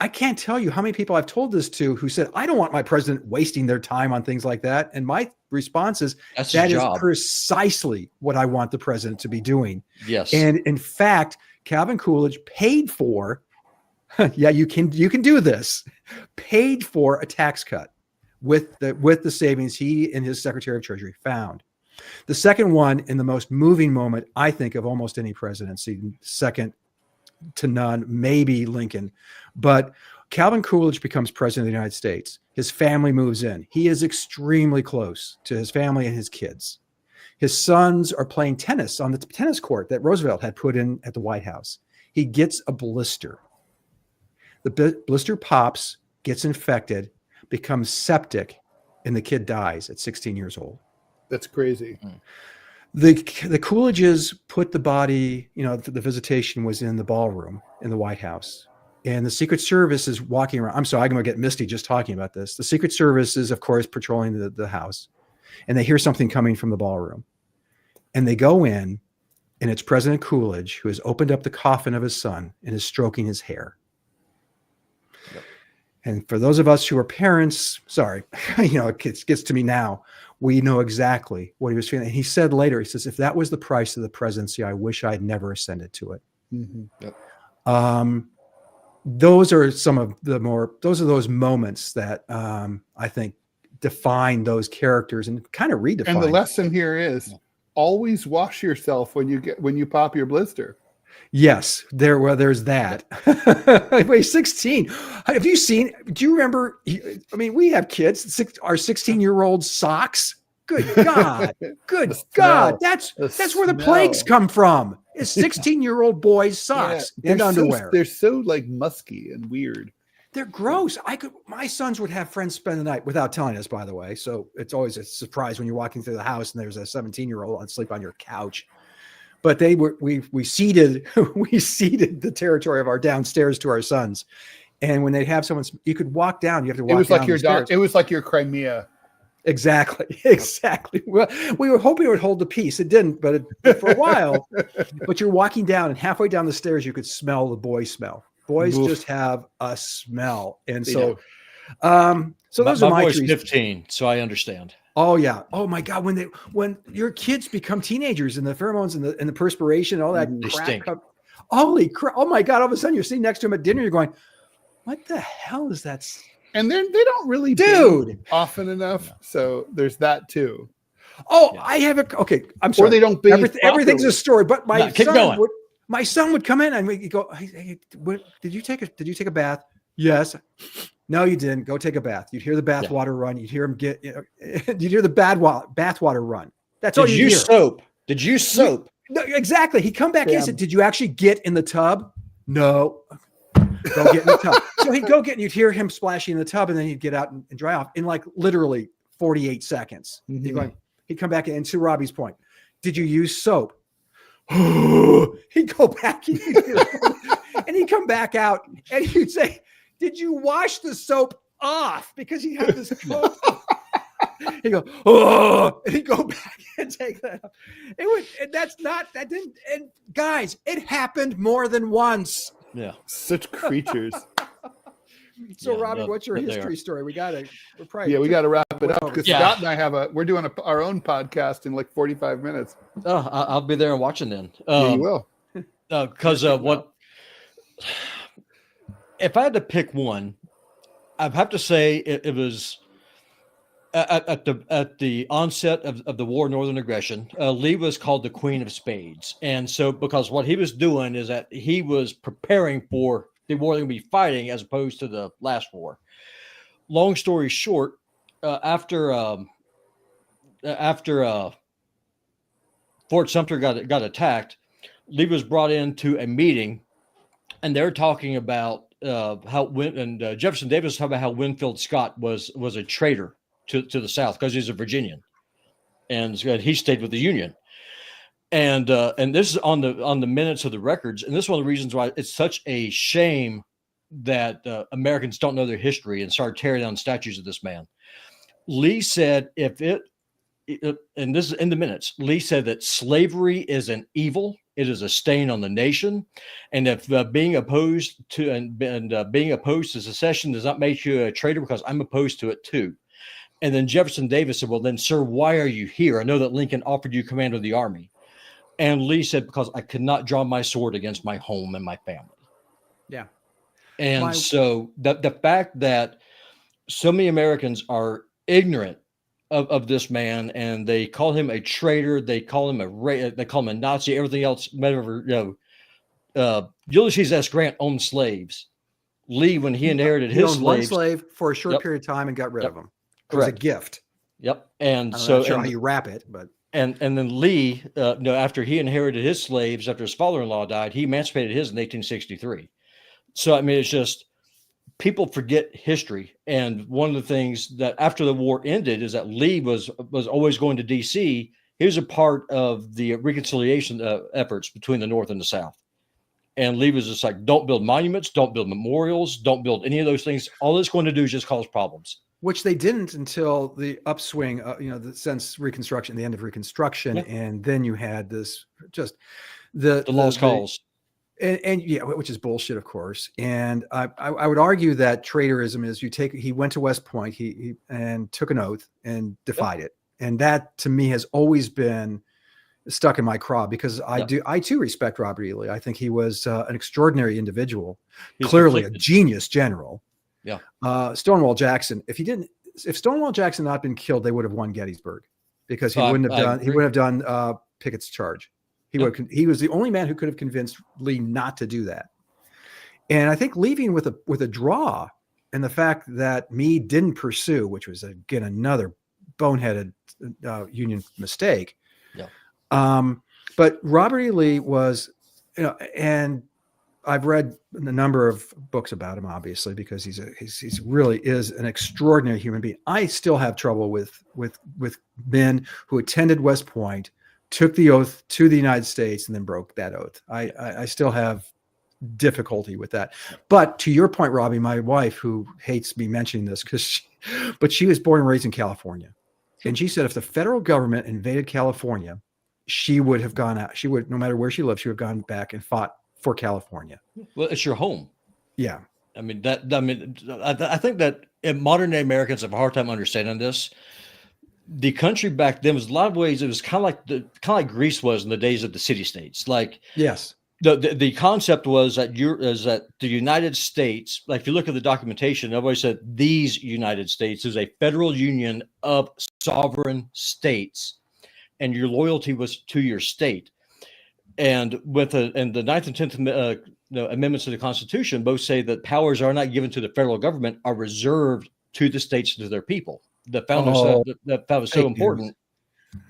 I can't tell you how many people I've told this to who said, I don't want my president wasting their time on things like that. And my response is, that is precisely what I want the president to be doing. Yes. And in fact, Calvin Coolidge paid for, yeah, you can do this, paid for a tax cut with the savings he and his Secretary of Treasury found. The second one, and the most moving moment, I think, of almost any presidency, second to none, maybe Lincoln, but Calvin Coolidge becomes president of the United States. His family moves in. He is extremely close to his family and his kids. His sons are playing tennis on the tennis court that Roosevelt had put in at the White House. He gets a blister. The blister pops, gets infected, becomes septic, and the kid dies at 16 years old. That's crazy. The Coolidges put the body, the visitation was in the ballroom in the White House. And the Secret Service is walking around. I'm sorry, I'm going to get misty just talking about this. The Secret Service is, of course, patrolling the house. And they hear something coming from the ballroom. And they go in, and it's President Coolidge, who has opened up the coffin of his son and is stroking his hair. Yep. And for those of us who are parents, sorry, it gets to me now. We know exactly what he was feeling. And he said later, he says, if that was the price of the presidency, I wish I had never ascended to it. Mm-hmm. Yep. Those are those moments that I think define those characters and kind of redefine. And the lesson here is always wash yourself when you pop your blister. Yes, there's that. Wait, 16. Have you seen? Do you remember? I mean, we have kids. Our 16-year-old socks. Good God! Good God! That's where the plagues come from. Is 16-year-old boys' socks and underwear. They're so like musky and weird. They're gross. My sons would have friends spend the night without telling us, by the way. So it's always a surprise when you're walking through the house and there's a 17-year-old asleep on your couch. But we ceded the territory of our downstairs to our sons, and when they'd have someone, you could walk down. You have to walk. It was down like your stairs. It was like your Crimea. Exactly. Well, we were hoping it would hold the peace. It didn't, but for a while. But you're walking down, and halfway down the stairs, you could smell the boy smell. Boys just have a smell, and so, so those are my boy's trees. 15, so I understand. Oh yeah. Oh my God. When your kids become teenagers and the pheromones and the perspiration and all that crap. Holy crap. Oh my God. All of a sudden you're sitting next to him at dinner. You're going, what the hell is that? And they don't really dude often enough. So there's that too. Oh, yeah. I have okay. I'm sorry. Or they don't everything's a story, but my son would come in and we'd go, hey, did you take a bath? Yes. No, you didn't. Go take a bath. You'd hear the bath water run. You'd hear him you'd hear the bath water run. That's all you hear. Did you soap? No, exactly. He'd come back in and said, did you actually get in the tub? No. Go get in the tub. So he'd go and you'd hear him splashing in the tub, and then he'd get out and dry off in like literally 48 seconds. Mm-hmm. He'd come back in, and to Robbie's point, did you use soap? He'd go back in, and he'd come back out, and he'd say, did you wash the soap off? Because he had this coat. He'd go, oh, and he'd go back and take that off. And guys, it happened more than once. Yeah. Such creatures. So Robbie, what's your history story? We got to wrap it up because Scott and I we're doing our own podcast in like 45 minutes. Oh, I'll be there and watching then. You will. Because if I had to pick one, I'd have to say it was at the onset of the war, Northern Aggression. Lee was called the Queen of Spades, and so because what he was doing is that he was preparing for the war they're going to be fighting, as opposed to the last war. Long story short, after Fort Sumter got attacked, Lee was brought into a meeting, and they're talking about Jefferson Davis was talking about how Winfield Scott was a traitor to the South because he's a Virginian, and he stayed with the Union. And this is on the minutes of the records, and this is one of the reasons why it's such a shame that Americans don't know their history and start tearing down statues of this man. Lee said, and this is in the minutes, Lee said that slavery is an evil. It is a stain on the nation, and if being opposed to secession does not make you a traitor, because I'm opposed to it too. And then Jefferson Davis said, well, then, sir, why are you here? I know that Lincoln offered you command of the army. And Lee said, because I could not draw my sword against my home and my family. Yeah. And so the fact that so many Americans are ignorant of this man, and they call him a traitor, they call him a Nazi, everything else, whatever. Ulysses S. Grant owned slaves. Lee, when he inherited his slaves, one slave for a short period of time and got rid of them. It was a gift. Yep. And I'm so not sure how you wrap it, but and then Lee, after he inherited his slaves, after his father-in-law died, he emancipated his in 1863. So I mean, it's just people forget history. And one of the things that after the war ended is that Lee was always going to D.C. He was a part of the reconciliation efforts between the North and the South. And Lee was just like, don't build monuments, don't build memorials, don't build any of those things. All it's going to do is just cause problems. Which they didn't until the upswing, since Reconstruction, the end of Reconstruction. Yeah. And then you had this just the lost cause. And which is bullshit, of course. And I would argue that traitorism is he went to West Point, he took an oath and defied it. And that to me has always been stuck in my craw, because I too respect Robert E. Lee. I think he was an extraordinary individual, clearly a genius general. Yeah. Stonewall Jackson, if Stonewall Jackson had not been killed, they would have won Gettysburg, because he wouldn't have done Pickett's charge. He was the only man who could have convinced Lee not to do that. And I think leaving with a draw, and the fact that Meade didn't pursue, which was again another boneheaded Union mistake. Yeah. But Robert E. Lee was, and I've read a number of books about him, obviously, because he's really is an extraordinary human being. I still have trouble with men who attended West Point, took the oath to the United States, and then broke that oath. I still have difficulty with that. But to your point, Robbie, my wife, who hates me mentioning this, but she was born and raised in California. And she said if the federal government invaded California, she would have gone out. She would, no matter where she lived, she would have gone back and fought for California. Well, it's your home. Yeah. I mean, I think that modern day Americans have a hard time understanding this. The country back then was a lot of ways, it was kind of like Greece was in the days of the city states. Like, yes, the concept was that the United States, like if you look at the documentation, everybody said these United States is a federal union of sovereign states, and your loyalty was to your state. And with the 9th and 10th amendments to the Constitution, both say that powers are not given to the federal government, are reserved to the states and to their people. The founders that was so important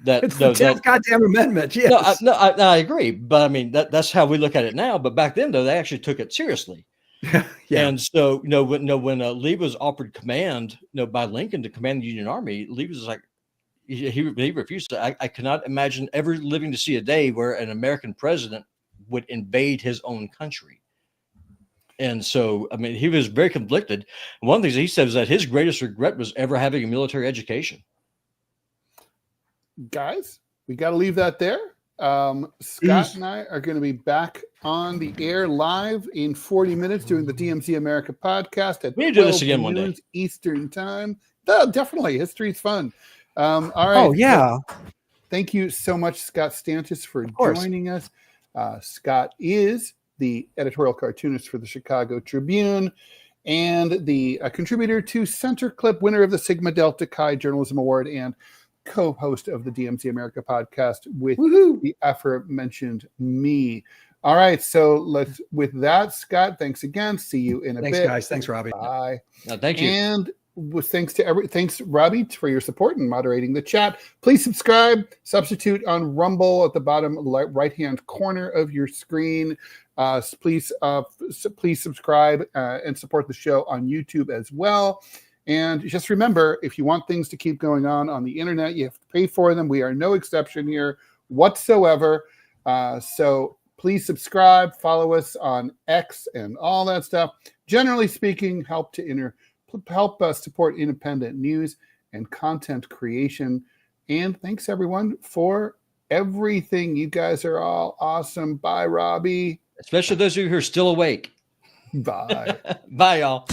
that it's the 10th goddamn amendment. Yes. I agree, but I mean that's how we look at it now. But back then, though, they actually took it seriously. Yeah. And so, when Lee was offered command, by Lincoln to command the Union Army, Lee was like, he refused to. I cannot imagine ever living to see a day where an American president would invade his own country. And so, I mean, he was very conflicted. And one of the things he said is that his greatest regret was ever having a military education. Guys, we got to leave that there. Scott and I are going to be back on the air live in 40 minutes doing the DMZ America podcast at we need to do this again one day. Eastern time. Definitely. History's fun. All right. Oh, yeah. Thank you so much, Scott Stantis, for joining us. Scott is the editorial cartoonist for the Chicago Tribune and the contributor to Center Clip, winner of the Sigma Delta Chi Journalism Award, and co-host of the DMZ America podcast with the aforementioned me. All right, so with that, Scott, thanks again. See you in a bit. Thanks, guys. Thanks, Robby. Bye. Thank you. And thanks, Robby, for your support and moderating the chat. Please subscribe. Substitute on Rumble at the bottom right-hand corner of your screen. Please subscribe and support the show on YouTube as well. And just remember, if you want things to keep going on the internet, you have to pay for them. We are no exception here whatsoever. So please subscribe, follow us on X and all that stuff. Generally speaking, help us support independent news and content creation. And thanks, everyone, for everything. You guys are all awesome. Bye, Robby. Especially those of you who are still awake. Bye. Bye, y'all.